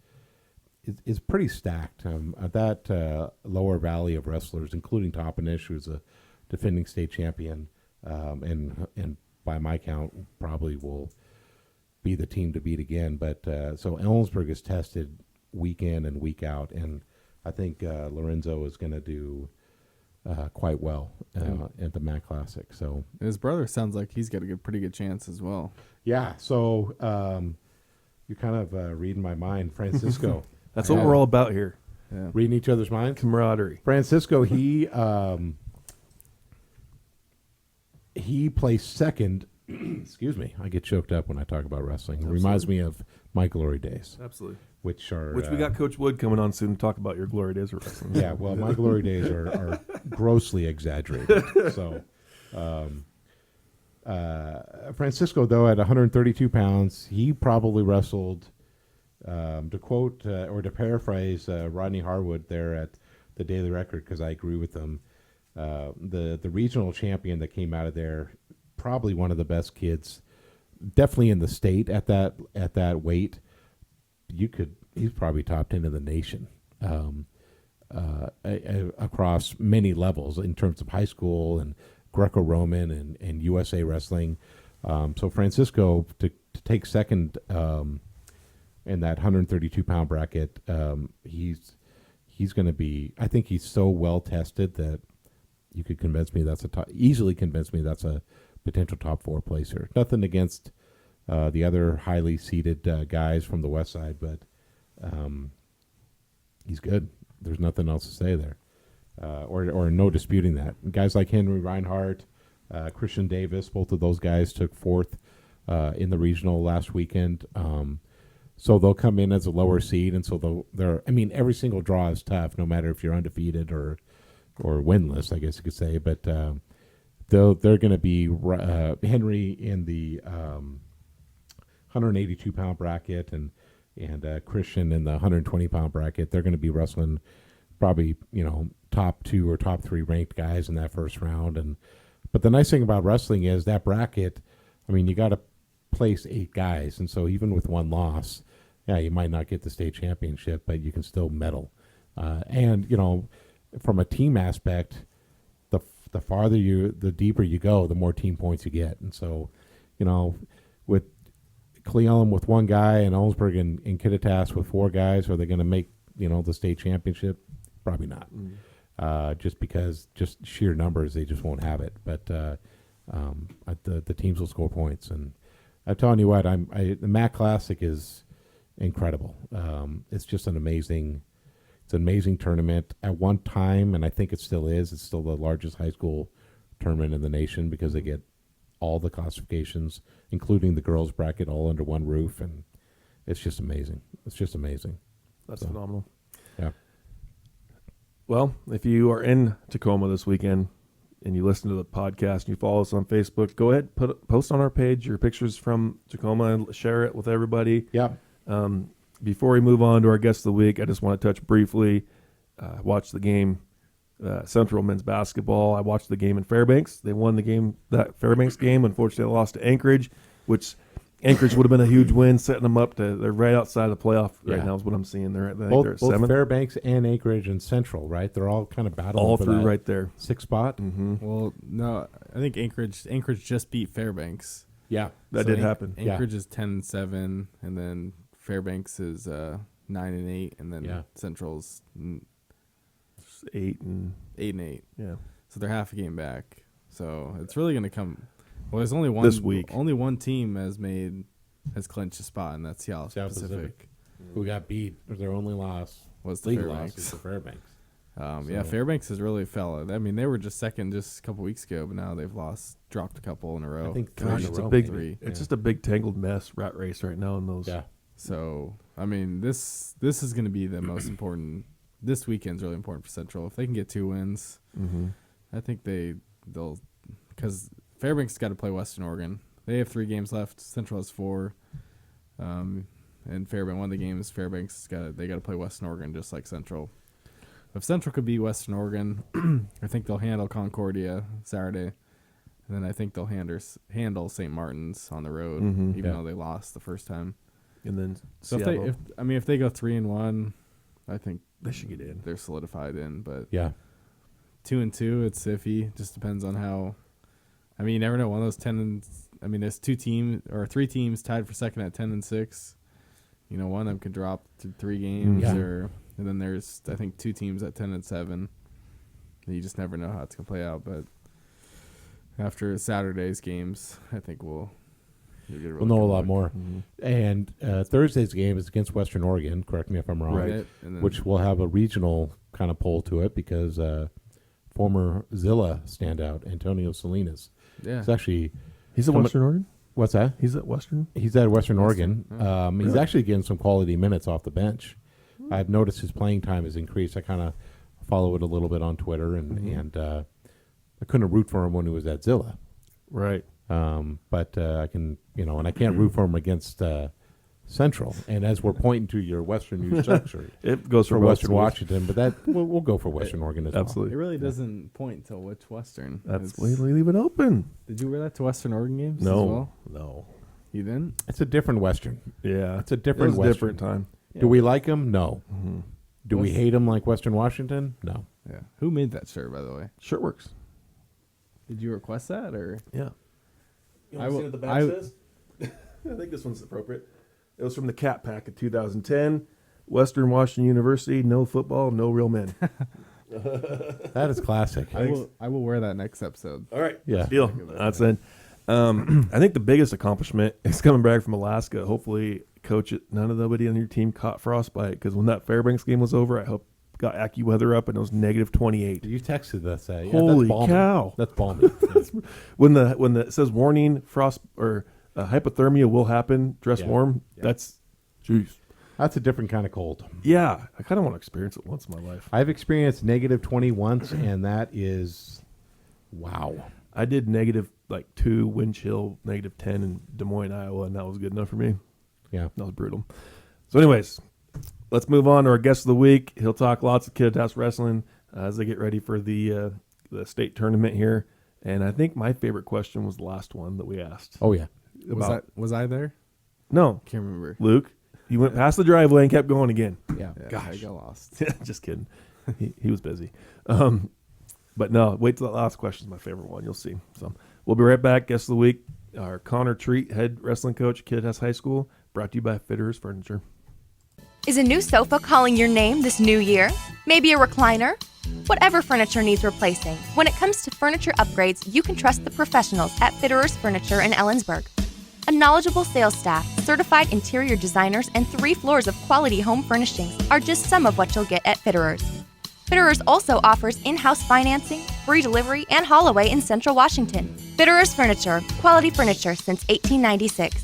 Speaker 2: pretty stacked. That lower valley of wrestlers, including Toppenish, who's a defending state champion, and by my count probably will be the team to beat again. But so Ellensburg is tested week in and week out, and I think Lorenzo is going to do quite well at the MAC Classic. So
Speaker 3: his brother sounds like he's got a pretty good chance as well.
Speaker 2: Yeah. So you're kind of reading my mind, Francisco.
Speaker 1: That's what we're all about here.
Speaker 3: Yeah.
Speaker 2: Reading each other's minds.
Speaker 1: Camaraderie.
Speaker 2: Francisco, he placed second. Excuse me, I get choked up when I talk about wrestling. It reminds me of my glory days.
Speaker 1: Absolutely.
Speaker 2: Which
Speaker 1: we got Coach Wood coming on soon to talk about your glory days of wrestling.
Speaker 2: Yeah, well, my glory days are grossly exaggerated. So, Francisco, though, at 132 pounds, he probably wrestled, to quote or to paraphrase Rodney Harwood there at the Daily Record, because I agree with them, the regional champion that came out of there, probably one of the best kids, definitely in the state at that weight. He's probably top 10 in the nation across many levels in terms of high school and Greco-Roman and USA wrestling. So Francisco to take second in that 132-pound bracket, he's going to be. I think he's so well tested that you could easily convince me that's a potential top 4 placer. Nothing against the other highly seeded guys from the West Side, but he's good. There's nothing else to say there, or no disputing that. Guys like Henry Reinhardt, Christian Davis, both of those guys took 4th in the regional last weekend. So they'll come in as a lower seed, and so every single draw is tough, no matter if you're undefeated or winless, I guess you could say. But they're going to be Henry in the 182-pound bracket and Christian in the 120-pound bracket. They're going to be wrestling probably, top 2 or top 3 ranked guys in that first round. But the nice thing about wrestling is that bracket, you got to place 8 guys. And so even with one loss, you might not get the state championship, but you can still medal. And from a team aspect, the deeper you go, the more team points you get. And so, with Cle Elum with 1 guy and Ellensburg and Kittitas with 4 guys, are they going to make the state championship? Probably not. Just because sheer numbers, they just won't have it. But the teams will score points, and I'm telling you what, the MAC Classic is incredible. It's just an amazing tournament at one time, and I think it still is. It's still the largest high school tournament in the nation because they get all the classifications, including the girls bracket, all under one roof, and it's just amazing.
Speaker 1: That's phenomenal.
Speaker 2: Yeah.
Speaker 1: Well, if you are in Tacoma this weekend and you listen to the podcast and you follow us on Facebook, go ahead, post on our page your pictures from Tacoma and share it with everybody.
Speaker 2: Yeah.
Speaker 1: Before we move on to our guest of the week, I just want to touch briefly. Watch the game, Central men's basketball. I watched the game in Fairbanks. They won the game, that Fairbanks game. Unfortunately, they lost to Anchorage, which Anchorage would have been a huge win, setting them up they're right outside the playoff right now is what I'm seeing. They're at
Speaker 2: both
Speaker 1: 7th.
Speaker 2: Fairbanks and Anchorage and Central, right? They're all kind of battling
Speaker 1: all
Speaker 2: for
Speaker 1: through
Speaker 2: that
Speaker 1: right there.
Speaker 2: 6th spot.
Speaker 1: Mm-hmm.
Speaker 3: Well, no, I think Anchorage just beat Fairbanks.
Speaker 2: Yeah.
Speaker 1: That did happen.
Speaker 3: Anchorage is 10-7, and then Fairbanks is 9-8, and then Central's
Speaker 1: 8-8.
Speaker 3: Yeah. So they're half a game back. So it's really going to come. Well, there's only one
Speaker 1: this week.
Speaker 3: Only one team has clinched a spot, and that's South Pacific.
Speaker 2: Who got beat? Their only loss
Speaker 3: was the
Speaker 2: league
Speaker 3: Fairbanks.
Speaker 2: loss was the Fairbanks.
Speaker 3: Yeah, Fairbanks has really fell. I mean, they were just second just a couple weeks ago, but now they've dropped a couple in a row.
Speaker 2: I think
Speaker 1: it's just a big tangled mess rat race right now in those.
Speaker 2: Yeah.
Speaker 3: So I mean, this is going to be the most important. This weekend's really important for Central. If they can get 2 wins, I think they'll because Fairbanks got to play Western Oregon They have 3 games left. Central has 4. And Fairbanks, one of the games, Fairbanks they got to play Western Oregon just like Central. If Central could beat Western Oregon, I think they'll handle Concordia Saturday, and then I think they'll handle St. Martin's on the road, even though they lost the first time.
Speaker 1: And then
Speaker 3: So
Speaker 1: Seattle.
Speaker 3: if they go 3-1, I think
Speaker 1: they should get in.
Speaker 3: they're solidified in. But
Speaker 2: Yeah.
Speaker 3: 2-2, it's iffy. Just depends on how. I mean, you never know. One of those 10. There's 3 teams tied for second at 10-6. One of them could drop to 3 games, and then there's I think 2 teams at 10-7. You just never know how it's gonna play out. But after Saturday's games, I think we'll
Speaker 2: know a lot more. And Thursday's game is against Western Oregon. Correct me if I'm wrong.
Speaker 3: Right. And then,
Speaker 2: Which will have a regional kind of pull to it because former Zilla standout Antonio Salinas.
Speaker 3: yeah,
Speaker 2: It's actually
Speaker 1: He's at Western Oregon?
Speaker 2: what's that?
Speaker 1: He's at Western?
Speaker 2: He's at Western Oregon. He's
Speaker 1: Really?
Speaker 2: actually getting some quality minutes off the bench. I've noticed his playing time has increased. I kind of follow it a little bit on Twitter, and I couldn't root for him when he was at Zilla.
Speaker 1: Right.
Speaker 2: But I can, and I can't root for him against Central. And as we're pointing to your Western News structure,
Speaker 1: It goes
Speaker 2: for
Speaker 1: for both
Speaker 2: Western
Speaker 1: schools.
Speaker 2: Washington, but that we'll go for Western Oregon as
Speaker 1: Absolutely.
Speaker 3: it really doesn't point to which Western.
Speaker 1: That's
Speaker 3: It's-
Speaker 1: we leave it open.
Speaker 3: Did you wear that to Western Oregon games? As
Speaker 1: No.
Speaker 3: well?
Speaker 1: No.
Speaker 3: You didn't.
Speaker 2: well. It's a different Western.
Speaker 1: Yeah.
Speaker 2: It's a different
Speaker 1: It was a
Speaker 2: Western.
Speaker 1: different time.
Speaker 2: Do we like him? No.
Speaker 1: Mm-hmm.
Speaker 2: Do we hate him like Western Washington? No.
Speaker 3: Yeah. Who made that shirt, by the way?
Speaker 1: Shirt works.
Speaker 3: Did you request that or?
Speaker 1: Yeah.
Speaker 3: I will-
Speaker 1: says? I think this one's appropriate. It was from the Cat Pack of 2010. Western Washington University, no football, no real men.
Speaker 2: That is classic.
Speaker 3: I will wear that next episode.
Speaker 1: All right.
Speaker 2: Yeah.
Speaker 1: Deal. That's it. I think the biggest accomplishment is coming back from Alaska. Hopefully, coach, nobody on your team caught frostbite because when that Fairbanks game was over, I hope got AccuWeather up and it was negative 28.
Speaker 2: You texted us that.
Speaker 1: Holy
Speaker 2: that's balmy.
Speaker 1: cow.
Speaker 2: That's balmy.
Speaker 1: When it says warning, frost or hypothermia will happen, dress
Speaker 2: Yeah.
Speaker 1: warm.
Speaker 2: Yeah.
Speaker 1: That's, jeez.
Speaker 2: That's a different kind of cold.
Speaker 1: Yeah, I kind of want to experience it once in my life.
Speaker 2: I've experienced negative 20 once, and that is, wow.
Speaker 1: I did negative 2 wind chill, negative 10 in Des Moines, Iowa, and that was good enough for me.
Speaker 2: Yeah.
Speaker 1: That was brutal. So, anyways, let's move on to our guest of the week. He'll talk lots of Kittitas wrestling as they get ready for the state tournament here. And I think my favorite question was the last one that we asked.
Speaker 2: Oh, yeah.
Speaker 3: Was I there?
Speaker 1: No,
Speaker 3: Can't remember.
Speaker 1: Luke, you went past the driveway and kept going again.
Speaker 2: Yeah.
Speaker 3: Yeah, I
Speaker 1: Gosh.
Speaker 3: got lost.
Speaker 1: Just kidding. He was busy. But no, wait till that last question is my favorite one. You'll see. So we'll be right back. Guest of the week, our Connor Treat, head wrestling coach, Kittitas High School, brought to you by Fitters Furniture.
Speaker 4: Is a new sofa calling your name this new year? Maybe a recliner? Whatever furniture needs replacing, when it comes to furniture upgrades, you can trust the professionals at Fitters Furniture in Ellensburg. A knowledgeable sales staff, certified interior designers, and 3 floors of quality home furnishings are just some of what you'll get at Fitterers. Fitterers also offers in-house financing, free delivery, and haul away in Central Washington. Fitterers Furniture, quality furniture since 1896.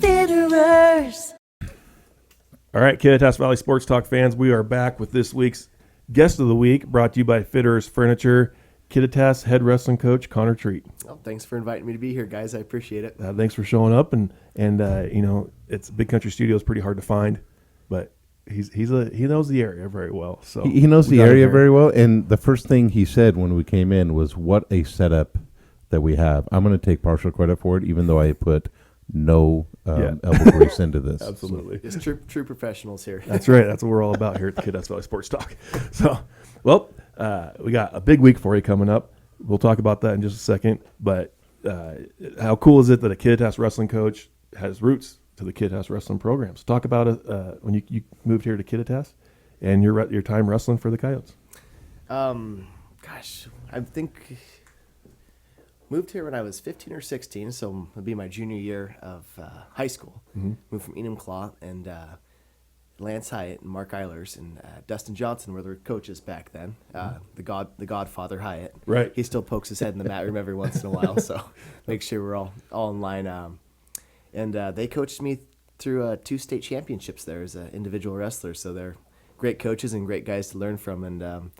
Speaker 4: Fitterers.
Speaker 1: All right, Kittitas Valley Sports Talk fans, we are back with this week's guest of the week, brought to you by Fitters Furniture, Kittitas head wrestling coach Connor Treat.
Speaker 5: Well, thanks for inviting me to be here, guys. I appreciate it.
Speaker 1: Thanks for showing up, and it's Big Country Studio is pretty hard to find, but he knows the area very well. So
Speaker 2: He knows
Speaker 1: we
Speaker 2: the
Speaker 1: got him
Speaker 2: area
Speaker 1: here.
Speaker 2: very well, and the first thing he said when we came in was, "What a setup that we have." I'm going to take partial credit for it, even though I put no elbow grease into this.
Speaker 1: Absolutely.
Speaker 5: It's true professionals here.
Speaker 1: That's right. That's what we're all about here at the Kittitas Valley Sports Talk. So, well, we got a big week for you coming up. We'll talk about that in just a second. But how cool is it that a Kittitas wrestling coach has roots to the Kittitas wrestling programs? Talk about it when you moved here to Kittitas and your time wrestling for the Coyotes.
Speaker 5: Gosh, I think moved here when I was 15 or 16, so it'll be my junior year of high school. Moved from Enumclaw, and Lance Hyatt and Mark Eilers and Dustin Johnson were the coaches back then. The Godfather Hyatt.
Speaker 1: Right.
Speaker 5: He still pokes his head in the mat room every once in a while, so make sure we're all in line. And they coached me through 2 state championships there as an individual wrestler. So they're great coaches and great guys to learn from. And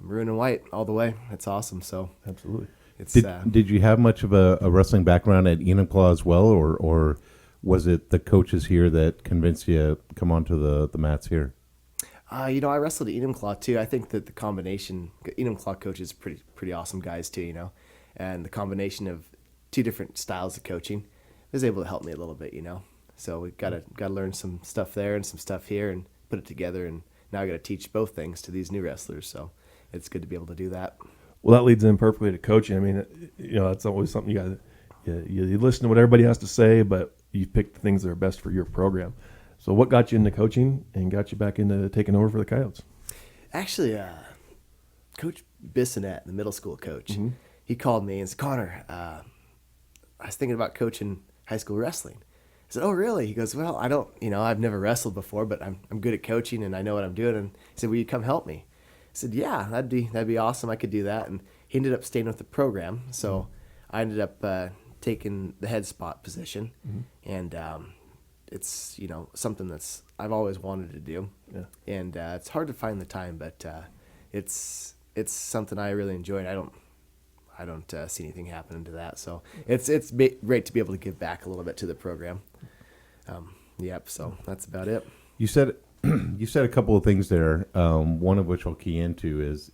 Speaker 5: maroon and white all the way. That's awesome. So
Speaker 1: Absolutely.
Speaker 5: It's
Speaker 2: Did you have much of a wrestling background at Enumclaw as well, or was it the coaches here that convinced you to come onto the mats here?
Speaker 5: I wrestled at Enumclaw too. I think that the combination, Enumclaw coaches pretty awesome guys too, and the combination of two different styles of coaching was able to help me a little bit, So we got to learn some stuff there and some stuff here and put it together. And now I got to teach both things to these new wrestlers. So it's good to be able to do that.
Speaker 1: Well, that leads in perfectly to coaching. I mean, that's always something you listen to what everybody has to say, but you pick the things that are best for your program. So what got you into coaching and got you back into taking over for the Coyotes?
Speaker 5: Actually, Coach Bissonette, the middle school coach, he called me and said, Connor, I was thinking about coaching high school wrestling. I said, oh, really? He goes, well, I don't, I've never wrestled before, but I'm good at coaching and I know what I'm doing. And he said, will you come help me? I said, yeah, that'd be awesome. I could do that. And he ended up staying with the program. So I ended up taking the head spot position. And it's, something that's I've always wanted to do. Yeah. And it's hard to find the time, but it's something I really enjoy. And I don't see anything happening to that. So it's great to be able to give back a little bit to the program. So that's about it.
Speaker 2: You said a couple of things there. One of which I'll key into is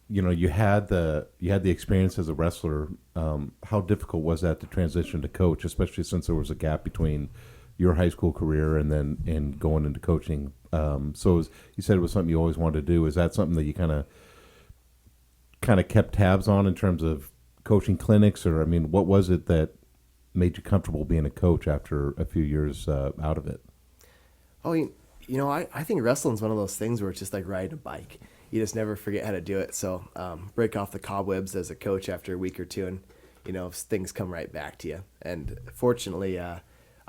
Speaker 2: you had the experience as a wrestler. How difficult was that to transition to coach, especially since there was a gap between your high school career and going into coaching? You said it was something you always wanted to do. Is that something that you kind of kept tabs on in terms of coaching clinics, or what was it that made you comfortable being a coach after a few years out of it?
Speaker 5: Oh, I think wrestling's one of those things where it's just like riding a bike. You just never forget how to do it. So break off the cobwebs as a coach after a week or two, and things come right back to you. And fortunately, I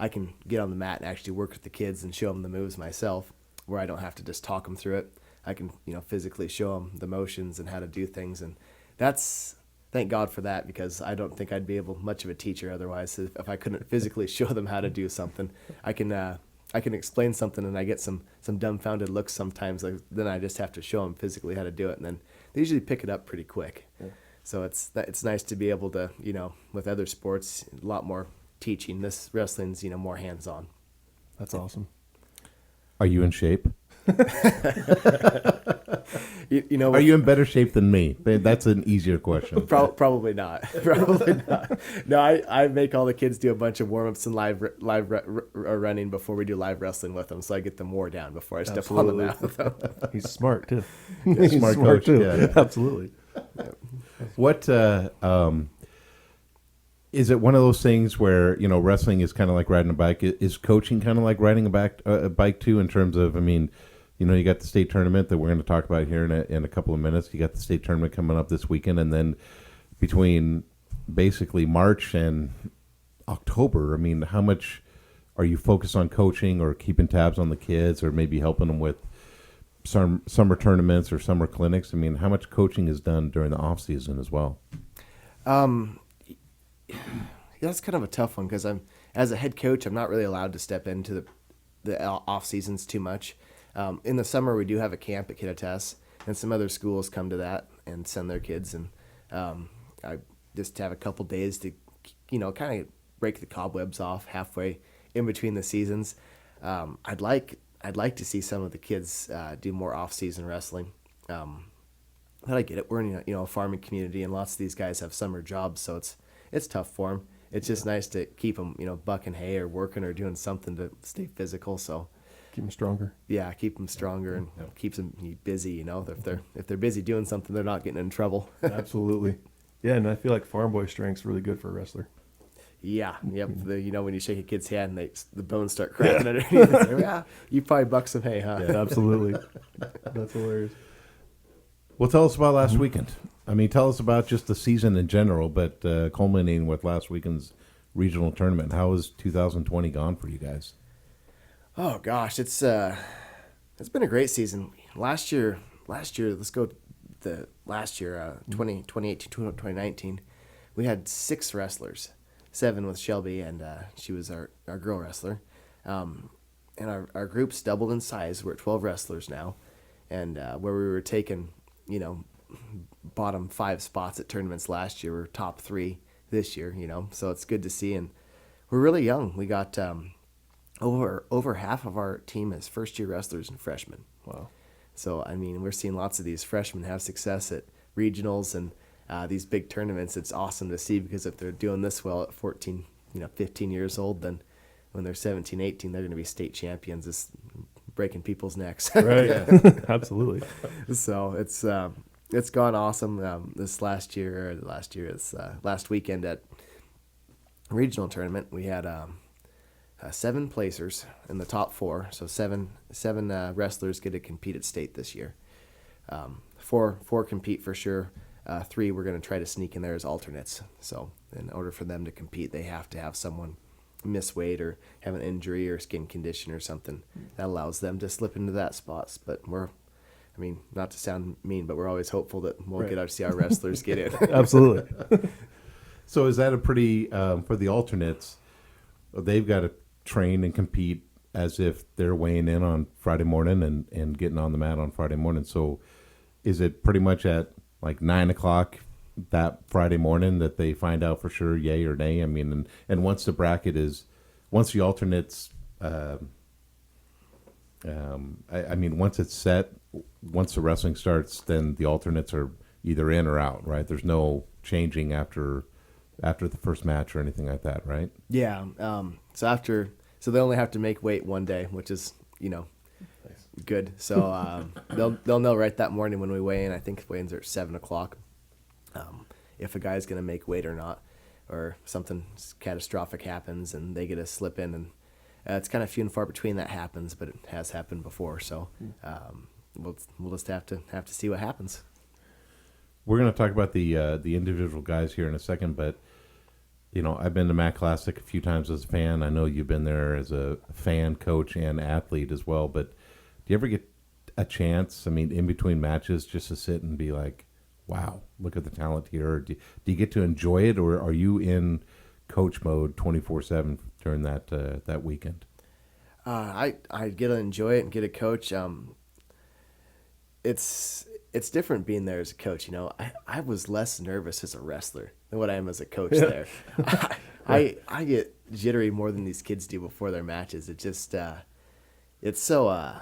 Speaker 5: can get on the mat and actually work with the kids and show them the moves myself, where I don't have to just talk them through it. I can physically show them the motions and how to do things, and thank God for that, because I don't think I'd be much of a teacher otherwise if I couldn't physically show them how to do something. I can explain something and I get some dumbfounded looks sometimes. Then I just have to show them physically how to do it, and then they usually pick it up pretty quick. Yeah. So it's nice to be able to with other sports a lot more teaching. This wrestling's more hands on.
Speaker 1: That's awesome.
Speaker 2: Are you in shape?
Speaker 5: Are
Speaker 2: you in better shape than me? That's an easier question.
Speaker 5: Probably not. Probably not. No, I make all the kids do a bunch of warm-ups and live running before we do live wrestling with them, so I get them wore down before I step on the mat with them.
Speaker 1: He's smart too.
Speaker 2: He's smart coach too. Yeah.
Speaker 1: Absolutely.
Speaker 2: What is it? One of those things where wrestling is kind of like riding a bike. Is coaching kind of like riding a bike too? In terms of, you got the state tournament that we're going to talk about here in a couple of minutes. You got the state tournament coming up this weekend, and then between basically March and October, how much are you focused on coaching or keeping tabs on the kids, or maybe helping them with some summer tournaments or summer clinics? How much coaching is done during the off season as well?
Speaker 5: That's kind of a tough one, because as a head coach, I'm not really allowed to step into the off seasons too much. In the summer, we do have a camp at Kittitas, and some other schools come to that and send their kids, and I just have a couple days to, kind of break the cobwebs off halfway in between the seasons. I'd like to see some of the kids do more off-season wrestling. But I get it. We're in a farming community, and lots of these guys have summer jobs, so it's tough for them. It's just nice to keep them, bucking hay or working or doing something to stay physical. So.
Speaker 1: Keep them stronger.
Speaker 5: Yeah, keep them stronger and keeps them busy. If they're busy doing something, they're not getting in trouble.
Speaker 1: Absolutely. Yeah, and I feel like farm boy strength's really good for a wrestler.
Speaker 5: Yeah. Yep. When you shake a kid's hand, the bones start cracking underneath. Yeah, you probably buck some hay, huh?
Speaker 1: Yeah, absolutely. That's hilarious.
Speaker 2: Well, tell us about last weekend. Tell us about just the season in general, but culminating with last weekend's regional tournament. How has 2020 gone for you guys?
Speaker 5: Oh gosh, it's been a great season. Last year, let's go the last year, 2018 to 2019, we had 6 wrestlers, 7 with Shelby, and she was our girl wrestler. And our group's doubled in size. We're at 12 wrestlers now, and where we were taking, bottom 5 spots at tournaments last year. We're top 3 this year, so it's good to see. And we're really young. We got over half of our team is first-year wrestlers and freshmen.
Speaker 1: Wow.
Speaker 5: So, I mean, we're seeing lots of these freshmen have success at regionals and these big tournaments. It's awesome to see, because if they're doing this well at 14, 15 years old, then when they're 17, 18, they're going to be state champions, just breaking people's necks.
Speaker 1: Right. Absolutely.
Speaker 5: So it's gone awesome. This last weekend at regional tournament, we had 7 placers in the top 4. So seven wrestlers get to compete at state this year. 4 compete for sure. 3 we're going to try to sneak in there as alternates. So in order for them to compete, they have to have someone miss weight or have an injury or skin condition or something that allows them to slip into that spots. But not to sound mean, but we're always hopeful that we'll get to see our wrestlers get in.
Speaker 1: Absolutely.
Speaker 2: So is that a pretty, for the alternates, they've got to train and compete as if they're weighing in on Friday morning and getting on the mat on Friday morning. So is it pretty much at like 9 o'clock that Friday morning that they find out for sure, yay or nay? And once the bracket once the alternates, once it's set, once the wrestling starts, then the alternates are either in or out, right? There's no changing after the first match or anything like that, right?
Speaker 5: Yeah. So they only have to make weight one day, which is, good. So they'll know right that morning when we weigh in. I think weigh-ins are at 7 o'clock. If a guy's going to make weight or not, or something catastrophic happens and they get a slip in, and it's kind of few and far between that happens, but it has happened before. So we'll just have to see what happens.
Speaker 2: We're going to talk about the individual guys here in a second, but I've been to Mac Classic a few times as a fan. I know you've been there as a fan, coach, and athlete as well. But do you ever get a chance, in between matches, just to sit and be like, wow, look at the talent here? Or do you get to enjoy it, or are you in coach mode 24/7 during that weekend?
Speaker 5: I get to enjoy it and get a coach. It's different being there as a coach. I was less nervous as a wrestler than what I am as a coach there. I get jittery more than these kids do before their matches. It just it's so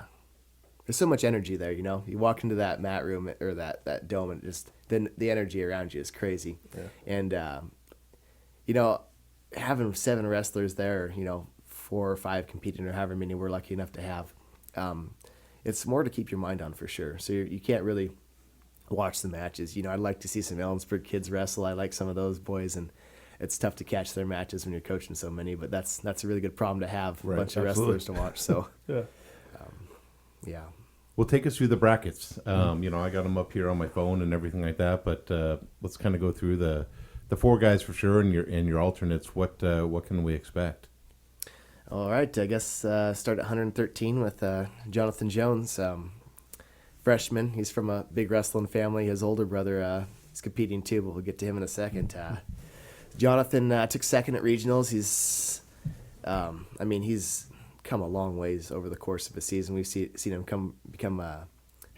Speaker 5: there's so much energy there. You walk into that mat room or that dome, and just then the energy around you is crazy. Yeah. And having 7 wrestlers there, 4 or 5 competing, or however many we're lucky enough to have, it's more to keep your mind on for sure. So you can't really watch the matches. I'd like to see some Ellensburg kids wrestle. I like some of those boys, and it's tough to catch their matches when you're coaching so many. But that's a really good problem to have,
Speaker 1: right,
Speaker 5: a bunch of
Speaker 1: absolutely.
Speaker 5: wrestlers to watch. So
Speaker 1: Yeah.
Speaker 5: Yeah.
Speaker 2: Well, take us through the brackets. I got them up here on my phone and everything like that. But let's kind of go through the 4 guys for sure, and your alternates. What can we expect?
Speaker 5: All right. I guess start at 113 with Jonathan Jones, freshman. He's from a big wrestling family. His older brother is competing too, but we'll get to him in a second. Jonathan took second at regionals. He's come a long ways over the course of the season. We've seen him become a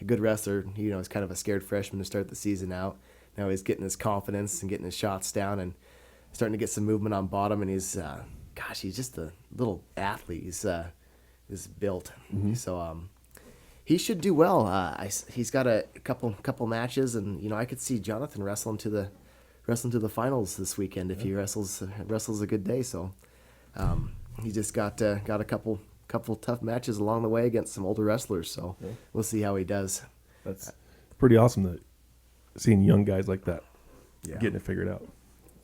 Speaker 5: good wrestler. He's kind of a scared freshman to start the season out. Now he's getting his confidence and getting his shots down and starting to get some movement on bottom. And he's just a little athlete. He's built. Mm-hmm. So he should do well. He's got a couple matches, and I could see Jonathan wrestling to the finals this weekend if he wrestles a good day. So. He just got a couple tough matches along the way against some older wrestlers, so we'll see how he does.
Speaker 1: That's pretty awesome that seeing young guys like that getting it figured out.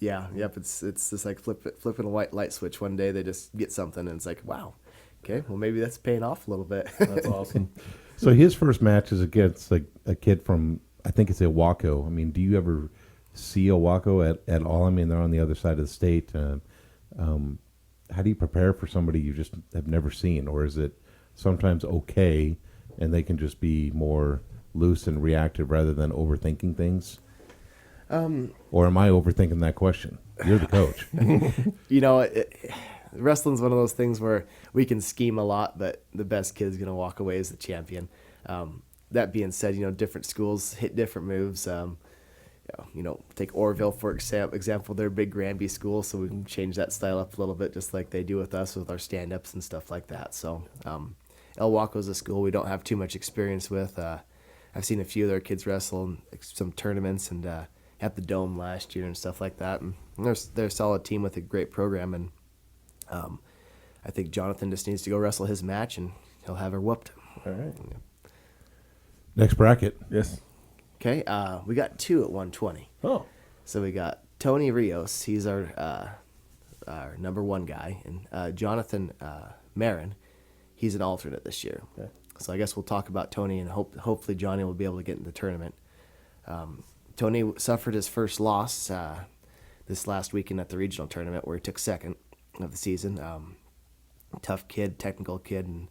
Speaker 5: Yeah, yep. It's just like flipping a white light switch. One day they just get something, and it's like, wow, okay, well maybe that's paying off a little bit.
Speaker 1: That's awesome.
Speaker 2: So his first match is against a kid from, I think it's Owaco. Do you ever see Owaco at all? They're on the other side of the state. How do you prepare for somebody you just have never seen? Or is it sometimes okay and they can just be more loose and reactive rather than overthinking things? Or am I overthinking that question? You're the coach.
Speaker 5: Wrestling's one of those things where we can scheme a lot, but the best kid's going to walk away as the champion. that being said, different schools hit different moves. Take Orville for example. They're a big Granby school, so we can change that style up a little bit, just like they do with us with our stand-ups and stuff like that. So El Waco's a school we don't have too much experience with. I've seen a few of their kids wrestle in some tournaments and at the Dome last year and stuff like that. And they're a solid team with a great program. And I think Jonathan just needs to go wrestle his match, and he'll have her whooped.
Speaker 1: All right.
Speaker 2: Next bracket.
Speaker 1: Yes.
Speaker 5: Okay, we got 2 at 120.
Speaker 1: Oh.
Speaker 5: So we got Tony Rios. He's our number 1 guy. And Jonathan Marin, he's an alternate this year.
Speaker 1: Okay.
Speaker 5: So I guess we'll talk about Tony, and hopefully Johnny will be able to get in the tournament. Tony suffered his first loss this last weekend at the regional tournament, where he took second of the season. Tough kid, technical kid, and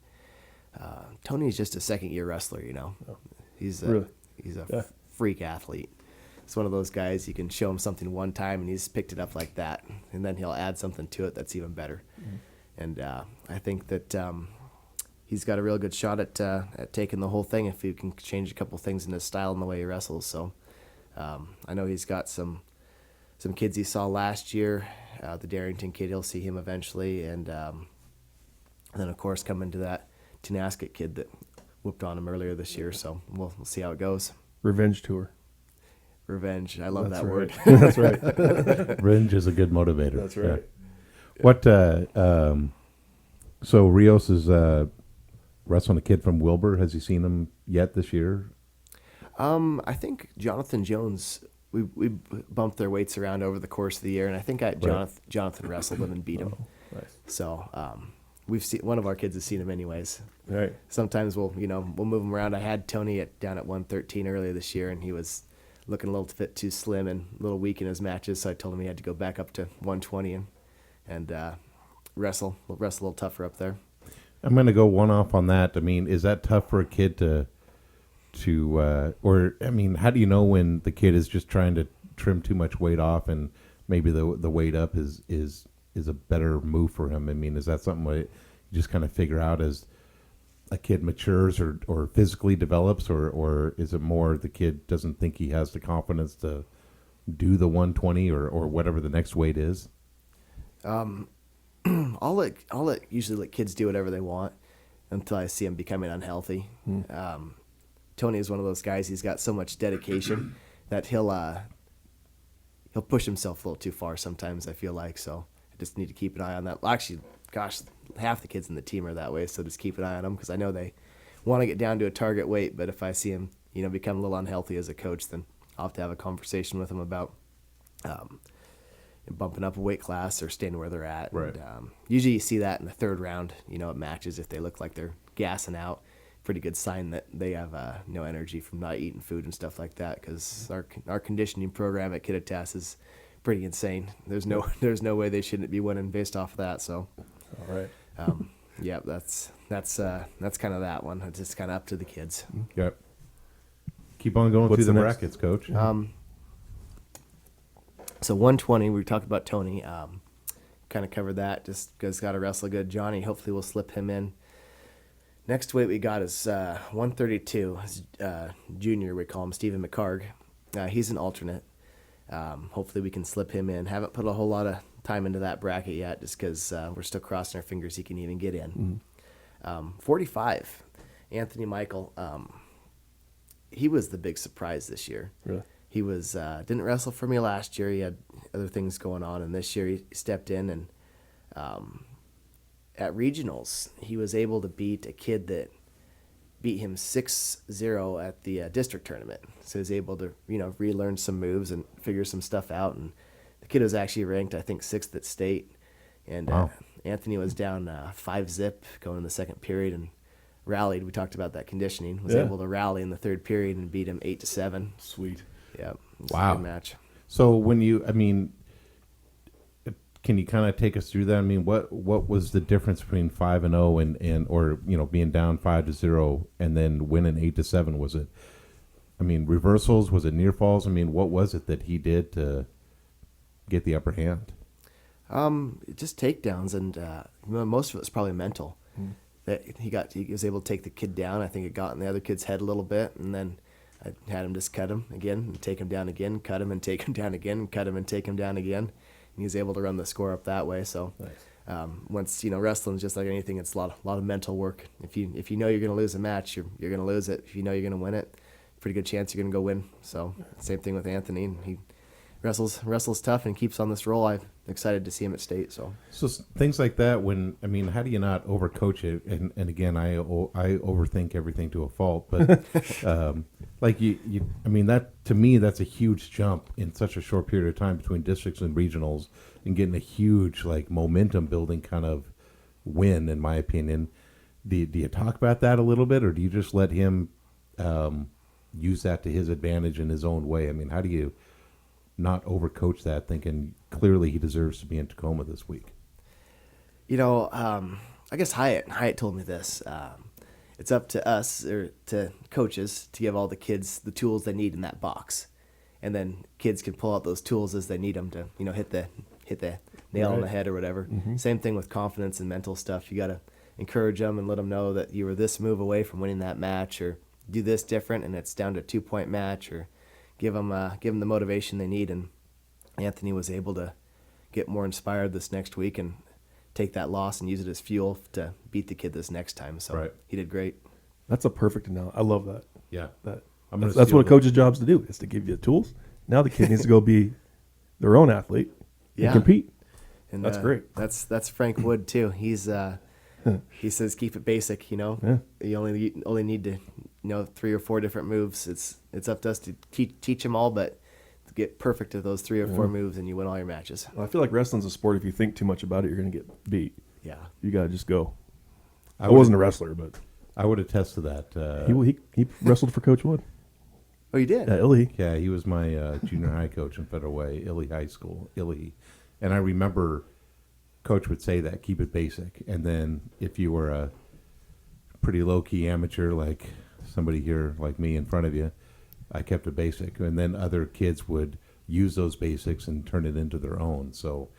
Speaker 5: Tony's just a second-year wrestler.
Speaker 1: Oh.
Speaker 5: He's
Speaker 1: Really?
Speaker 5: a freak athlete. It's one of those guys, you can show him something one time and he's picked it up like that, and then he'll add something to it that's even better. Mm-hmm. And I think that he's got a real good shot at taking the whole thing if he can change a couple things in his style and the way he wrestles. So I know he's got some kids he saw last year. The Darrington kid, he'll see him eventually, and then of course coming to that Tenasket kid that whooped on him earlier this year. So we'll see how it goes.
Speaker 1: Revenge tour.
Speaker 5: Revenge. I love that
Speaker 1: right.
Speaker 5: word.
Speaker 1: That's right.
Speaker 2: Revenge is a good motivator.
Speaker 1: That's right.
Speaker 2: Yeah. What? So Rios is wrestling a kid from Wilbur. Has he seen him yet this year?
Speaker 5: I think Jonathan Jones. We bumped their weights around over the course of the year, and I think Jonathan wrestled him and beat him.
Speaker 1: Oh, nice.
Speaker 5: So we've seen one of our kids has seen him anyways.
Speaker 1: All right.
Speaker 5: Sometimes we'll move him around. I had Tony down at 113 earlier this year, and he was looking a little bit too slim and a little weak in his matches. So I told him he had to go back up to 120 and wrestle a little tougher up there.
Speaker 2: I'm going to go one off on that. I mean, is that tough for a kid to or I mean, how do you know when the kid is just trying to trim too much weight off and maybe the weight up is a better move for him? I mean, is that something that you just kind of figure out as a kid matures or physically develops, or is it more the kid doesn't think he has the confidence to do the 120 or whatever the next weight is?
Speaker 5: I'll usually let kids do whatever they want until I see them becoming unhealthy. Tony is one of those guys. He's got so much dedication that he'll push himself a little too far sometimes, I feel like. So I just need to keep an eye on that. Well, actually, gosh, half the kids in the team are that way, so just keep an eye on them because I know they want to get down to a target weight. But if I see him, become a little unhealthy as a coach, then I'll have to have a conversation with him about bumping up a weight class or staying where they're at.
Speaker 2: Right.
Speaker 5: And, usually you see that in the third round, at matches if they look like they're gassing out. Pretty good sign that they have no energy from not eating food and stuff like that, because our conditioning program at Kittitas is pretty insane. There's no way they shouldn't be winning based off of that. So,
Speaker 1: All right.
Speaker 5: yeah, that's kind of that one. It's just kind of up to the kids.
Speaker 2: Yep. Keep on going
Speaker 1: What's
Speaker 2: through the
Speaker 1: the next?
Speaker 2: brackets, Coach.
Speaker 5: So 120, we talked about Tony. Kind of covered that. Just guys got to wrestle good. Johnny, hopefully we'll slip him in. Next weight we got is 132. Junior, we call him Stephen McCarg. He's an alternate. Hopefully we can slip him in. Haven't put a whole lot of time into that bracket yet just because we're still crossing our fingers he can even get in. 45, Anthony Michael. He was the big surprise this year.
Speaker 1: Really?
Speaker 5: He was didn't wrestle for me last year. He had other things going on, and this year he stepped in and at regionals, he was able to beat a kid that beat him 6-0 at the district tournament. So he was able to, relearn some moves and figure some stuff out. And the kid was actually ranked, I think, 6th at state. And
Speaker 2: Wow.
Speaker 5: Anthony was down 5-zip going in the second period and rallied. We talked about that conditioning. Was
Speaker 1: Yeah.
Speaker 5: able to rally in the third period and beat him 8-7.
Speaker 1: Sweet.
Speaker 5: Yeah. It was
Speaker 2: Wow.
Speaker 5: A good match.
Speaker 2: So can you kind of take us through that? I mean, what was the difference between 5-0 and being down 5-0 and then winning 8-7? Was it, reversals? Was it near falls? What was it that he did to get the upper hand?
Speaker 5: Just takedowns, and most of it was probably mental. that he was able to take the kid down. I think it got in the other kid's head a little bit, and then I had him just cut him again and take him down again, cut him and take him down again, cut him and take him down again. And he was able to run the score up that way. So once wrestling's just like anything, it's a lot of mental work. If you know you're going to lose a match, you're going to lose it. If you know you're going to win it, pretty good chance you're going to go win. So same thing with Anthony. He wrestles tough and keeps on this roll. I'm excited to see him at state. So
Speaker 2: things like that. How do you not overcoach it? And again, I overthink everything to a fault. But that to me, that's a huge jump in such a short period of time between districts and regionals, and getting a huge momentum building kind of win, in my opinion. Do you talk about that a little bit, or do you just let him use that to his advantage in his own way? How do you not overcoach that, thinking clearly he deserves to be in Tacoma this week?
Speaker 5: I guess Hyatt told me this. It's up to us, or to coaches, to give all the kids the tools they need in that box, and then kids can pull out those tools as they need them to hit the nail on the head or whatever. Mm-hmm. Same thing with confidence and mental stuff. You got to encourage them and let them know that you were this move away from winning that match, or do this different and it's down to a 2-point match, or give them the motivation they need. And Anthony was able to get more inspired this next week and take that loss and use it as fuel to beat the kid this next time. So He did great.
Speaker 1: That's a perfect analogy. I love that.
Speaker 2: Yeah.
Speaker 1: That's what a coach's job is to do, is to give you the tools. Now the kid needs to go be their own athlete and compete. And that's great.
Speaker 5: That's Frank Wood too. He's he says keep it basic. You only need to 3 or 4 different moves. It's up to us to teach them all, but to get perfect at those 3 or 4 moves, and you win all your matches.
Speaker 1: Well, I feel like wrestling's a sport. If you think too much about it, you're going to get beat.
Speaker 5: Yeah,
Speaker 1: you got to just go. I wasn't a wrestler, but
Speaker 2: I would attest to that.
Speaker 1: He wrestled for Coach Wood.
Speaker 5: Oh, you did?
Speaker 1: At Illy.
Speaker 2: Yeah, he was my junior high coach in Federal Way, Illy High School, Illy. And I remember Coach would say that, keep it basic. And then if you were a pretty low-key amateur, like somebody here like me in front of you, I kept it basic. And then other kids would use those basics and turn it into their own. So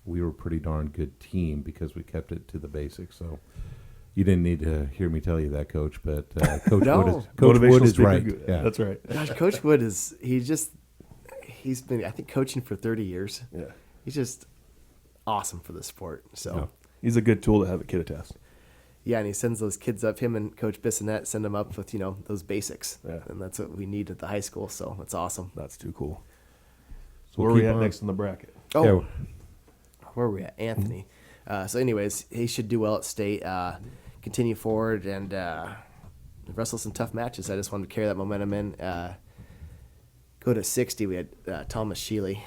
Speaker 2: we were a pretty darn good team because we kept it to the basics. So you didn't need to hear me tell you that, Coach, but Coach Wood is right.
Speaker 1: Yeah. That's right.
Speaker 5: Gosh, Coach Wood he's been, I think, coaching for 30 years.
Speaker 1: Yeah.
Speaker 5: He's just awesome for the sport. So
Speaker 1: he's a good tool to have at Kittitas.
Speaker 5: Yeah, and he sends those kids up. Him and Coach Bissonette send them up with those basics.
Speaker 1: Yeah.
Speaker 5: And that's what we need at the high school. So it's awesome.
Speaker 1: That's too cool.
Speaker 2: So
Speaker 1: where are we at next in the bracket?
Speaker 5: Oh, yeah. Where are we at? Anthony. So anyways, he should do well at state. Continue forward and wrestle some tough matches. I just wanted to carry that momentum in. Go to 60. We had Thomas Sheely.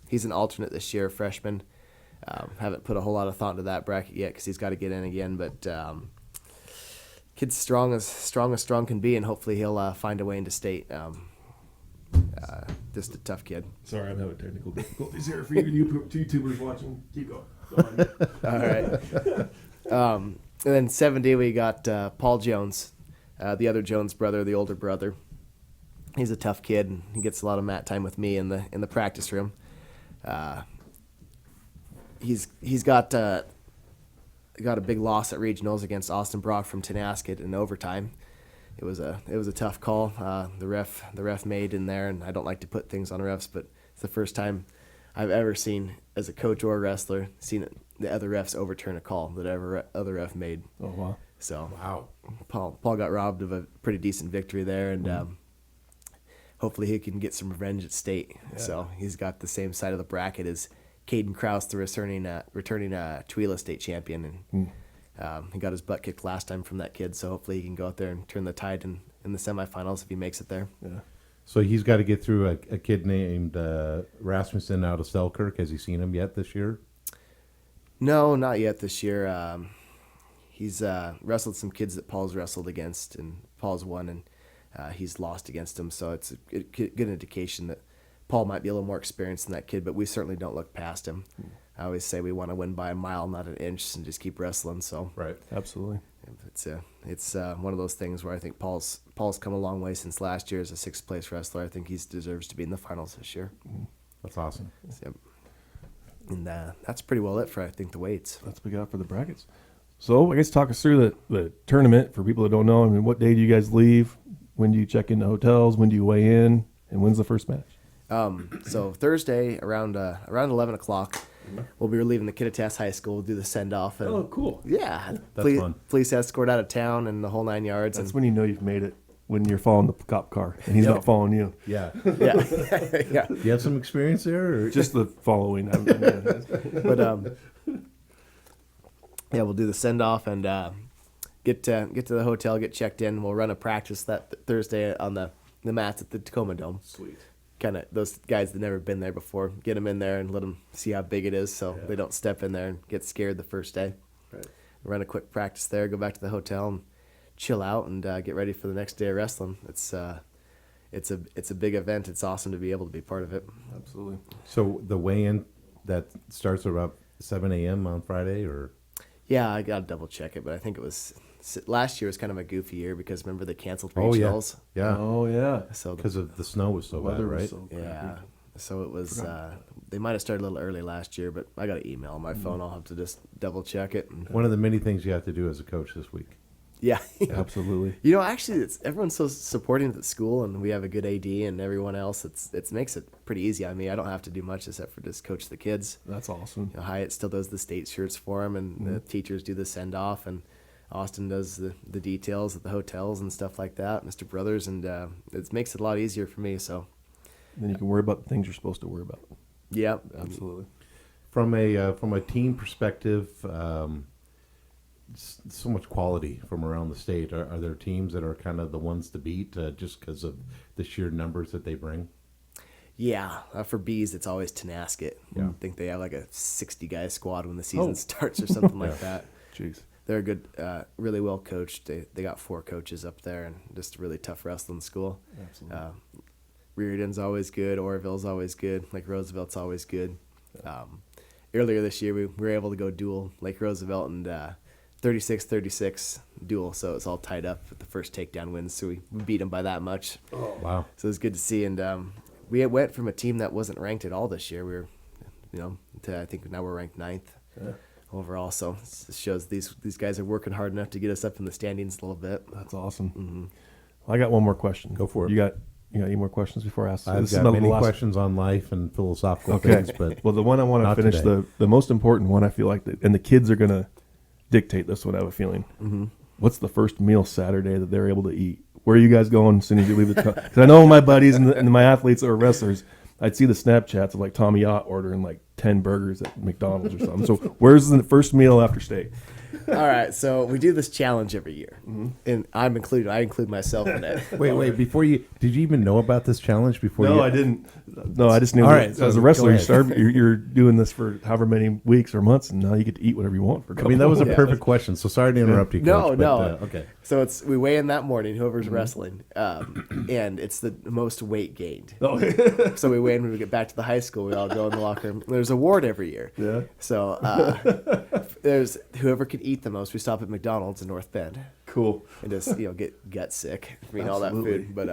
Speaker 5: He's an alternate this year, freshman. Haven't put a whole lot of thought into that bracket yet because he's got to get in again. But kid's strong as strong can be, and hopefully he'll find a way into state. Just a tough kid.
Speaker 1: Sorry, I'm having technical difficulties here for you YouTubers watching. Keep going.
Speaker 5: All right. And then 70, we got Paul Jones, the other Jones brother, the older brother. He's a tough kid, and he gets a lot of mat time with me in the practice room. He's got a big loss at regionals against Austin Brock from Tenasket in overtime. It was a tough call. The ref made in there, and I don't like to put things on refs, but it's the first time I've ever seen, as a coach or a wrestler, the other refs overturn a call that other ref made.
Speaker 1: Oh wow!
Speaker 5: So Paul got robbed of a pretty decent victory there, and hopefully he can get some revenge at state. Yeah. So he's got the same side of the bracket as Caden Krause, the returning Tooele State champion, and he got his butt kicked last time from that kid. So hopefully he can go out there and turn the tide in the semifinals if he makes it there.
Speaker 1: Yeah.
Speaker 2: So he's got to get through a kid named Rasmussen out of Selkirk. Has he seen him yet this year?
Speaker 5: No, not yet this year. He's wrestled some kids that Paul's wrestled against, and Paul's won, and he's lost against him. So it's a good indication that Paul might be a little more experienced than that kid, but we certainly don't look past him. I always say we want to win by a mile, not an inch, and just keep wrestling. So
Speaker 2: right,
Speaker 1: absolutely.
Speaker 5: It's one of those things where I think Paul's come a long way since last year as a 6th place wrestler. I think he deserves to be in the finals this year.
Speaker 2: That's awesome.
Speaker 5: Yep. And that's pretty well it for, I think, the weights.
Speaker 1: That's what we got for the brackets. So I guess talk us through the tournament for people that don't know. I mean, what day do you guys leave? When do you check into hotels? When do you weigh in? And when's the first match?
Speaker 5: So Thursday around 11 o'clock, we'll be leaving the Kittitas High School. We'll do the send-off. And,
Speaker 1: Oh, cool.
Speaker 5: yeah.
Speaker 2: That's fun.
Speaker 5: Police escort out of town and the whole 9 yards.
Speaker 1: That's
Speaker 5: and
Speaker 1: when you know you've made it, when you're following the cop car and he's not following you.
Speaker 2: Yeah.
Speaker 5: yeah. yeah.
Speaker 2: Do you have some experience there? Or?
Speaker 1: Just the following.
Speaker 5: But yeah, we'll do the send off and get to the hotel, get checked in. We'll run a practice that Thursday on the mats at the Tacoma Dome.
Speaker 1: Sweet.
Speaker 5: Kind of those guys that never been there before, get them in there and let them see how big it is, so they don't step in there and get scared the first day.
Speaker 1: Right.
Speaker 5: Run a quick practice there, go back to the hotel and chill out and get ready for the next day of wrestling. It's a big event. It's awesome to be able to be part of it.
Speaker 1: Absolutely.
Speaker 2: So the weigh-in that starts around 7 a.m. on Friday, or
Speaker 5: Yeah, I got to double check it, but I think it was last year was kind of a goofy year because remember they canceled
Speaker 2: oh yeah,
Speaker 5: regionals.
Speaker 2: yeah,
Speaker 1: Oh, yeah.
Speaker 5: So
Speaker 2: because of the snow was so bad,
Speaker 1: Weather was
Speaker 2: right?
Speaker 1: so crappy.
Speaker 5: yeah, so it was. They might have started a little early last year, but I got an email on my phone. I'll have to just double check it. And,
Speaker 2: One of the many things you have to do as a coach this week.
Speaker 5: yeah,
Speaker 1: Absolutely.
Speaker 5: you know, actually, everyone's so supporting at the school, and we have a good AD and everyone else. It makes it pretty easy. I mean, I don't have to do much except for just coach the kids.
Speaker 1: That's awesome.
Speaker 5: You know, Hyatt still does the state shirts for them, and the teachers do the send off, and Austin does the details at the hotels and stuff like that. Mr. Brothers, and it makes it a lot easier for me. So,
Speaker 1: Then you can worry about the things you're supposed to worry about.
Speaker 5: yeah,
Speaker 1: Absolutely.
Speaker 2: From a team perspective, so much quality from around the state. Are there teams that are kind of the ones to beat just because of the sheer numbers that they bring?
Speaker 5: yeah. For bees, it's always Tenasket.
Speaker 2: Yeah.
Speaker 5: I think they have like a 60-guy squad when the season starts or something like that.
Speaker 1: Jeez.
Speaker 5: They're a good, really well coached. They got 4 coaches up there, and just a really tough wrestling school.
Speaker 1: Absolutely.
Speaker 5: Reardon's always good. Oroville's always good. Lake Roosevelt's always good. Earlier this year, we were able to go dual Lake Roosevelt and 36-36 dual, so it's all tied up with the first takedown wins. So we beat them by that much.
Speaker 2: Wow.
Speaker 5: So it was good to see. And we went from a team that wasn't ranked at all this year. We were, to I think now we're ranked 9th.
Speaker 1: Yeah.
Speaker 5: Overall, so it shows these guys are working hard enough to get us up in the standings a little bit.
Speaker 1: That's awesome. Well, I got one more question.
Speaker 2: Go for it.
Speaker 1: You got any more questions before I ask?
Speaker 2: I've
Speaker 1: This is
Speaker 2: got
Speaker 1: not
Speaker 2: many
Speaker 1: the last-
Speaker 2: questions on life and philosophical
Speaker 1: Okay.
Speaker 2: things, but
Speaker 1: Well, the one I want to
Speaker 2: Not
Speaker 1: finish,
Speaker 2: today.
Speaker 1: the most important one, I feel like, and the kids are going to dictate this one, I have a feeling. What's the first meal Saturday that they're able to eat? Where are you guys going as soon as you leave the Because I know my buddies and my athletes that are wrestlers, I'd see the Snapchats of like Tommy Yacht ordering like 10 burgers at McDonald's or something. So where's the first meal after state?
Speaker 5: All right, so we do this challenge every year, and I include myself in it.
Speaker 2: wait, before did you even know about this challenge before you?
Speaker 1: No, I didn't. No, I just knew
Speaker 2: All
Speaker 1: that
Speaker 2: right, so
Speaker 1: as a
Speaker 2: go
Speaker 1: wrestler,
Speaker 2: ahead.
Speaker 1: you're doing this for however many weeks or months, and now you get to eat whatever you want for a
Speaker 2: I
Speaker 1: couple
Speaker 2: mean, that was a
Speaker 1: of
Speaker 2: perfect question, so sorry to interrupt you,
Speaker 5: No,
Speaker 2: Coach,
Speaker 5: no.
Speaker 2: but, okay.
Speaker 5: So we weigh in that morning, whoever's wrestling, and it's the most weight gained.
Speaker 1: Oh,
Speaker 5: So we weigh in when we get back to the high school. We all go in the locker room. There's an award every year.
Speaker 1: yeah.
Speaker 5: So there's whoever can eat the most. We stop at McDonald's in North Bend
Speaker 1: Cool.
Speaker 5: and just get gut sick from eating all that
Speaker 1: Absolutely.
Speaker 5: food. But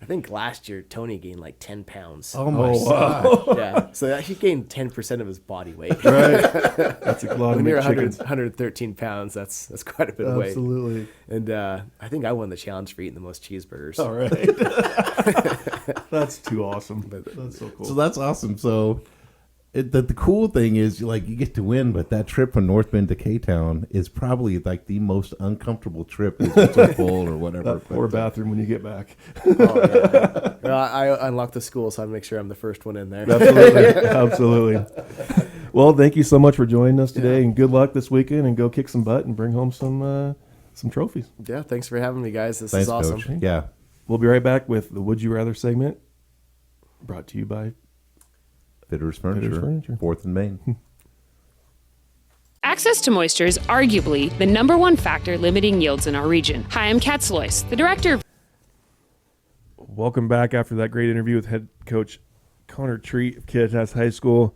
Speaker 5: I think last year Tony gained like 10 pounds.
Speaker 2: Oh my
Speaker 1: Oh,
Speaker 2: God!
Speaker 1: wow.
Speaker 5: Yeah, so he gained 10% of his body weight.
Speaker 1: Right. That's a lot of
Speaker 5: When you're 100,
Speaker 1: McChickens.
Speaker 5: 113 pounds, that's quite a bit of weight.
Speaker 1: Absolutely.
Speaker 5: And I think I won the challenge for eating the most cheeseburgers.
Speaker 1: All right. That's too awesome. That's so cool.
Speaker 2: So that's awesome. So the cool thing is, like, you get to win, but that trip from North Bend to K-Town is probably like the most uncomfortable trip. It's so full or whatever.
Speaker 1: that poor bathroom when you get back.
Speaker 5: Well, I unlocked the school, so I make sure I'm the first one in there.
Speaker 1: Absolutely. Absolutely. Well, thank you so much for joining us today, and good luck this weekend, and go kick some butt and bring home some trophies.
Speaker 5: Yeah, thanks for having me, guys. This
Speaker 2: Thanks,
Speaker 5: is awesome.
Speaker 2: Coach. Yeah.
Speaker 1: We'll be right back with the Would You Rather segment, brought to you by
Speaker 2: Fitters Furniture,
Speaker 1: Furniture.
Speaker 2: 4th and Main.
Speaker 6: Access to moisture is arguably the number one factor limiting yields in our region. Hi, I'm Kat Slois, the director of
Speaker 1: Welcome back after that great interview with head coach Connor Treat of Kittitas High School.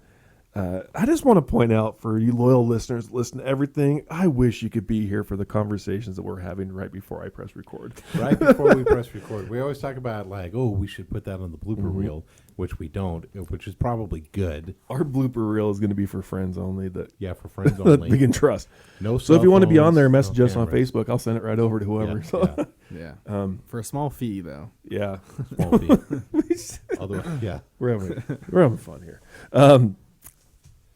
Speaker 1: I just want to point out for you loyal listeners, listen to everything. I wish you could be here for the conversations that we're having right before I press record.
Speaker 2: Right before we press record, we always talk about like, oh, we should put that on the blooper reel, which we don't, which is probably good.
Speaker 1: Our blooper reel is going to be for friends only that
Speaker 2: Yeah, for friends
Speaker 1: that
Speaker 2: only.
Speaker 1: we can trust.
Speaker 2: No.
Speaker 1: So if you want to be on there,
Speaker 2: cell
Speaker 1: message
Speaker 2: phones,
Speaker 1: us on
Speaker 2: no cameras.
Speaker 1: Facebook. I'll send it right over to whoever.
Speaker 2: Yeah,
Speaker 1: So,
Speaker 2: yeah.
Speaker 3: Yeah. For a small fee, though.
Speaker 1: yeah.
Speaker 2: Small fee. Although, yeah.
Speaker 1: We're having fun here.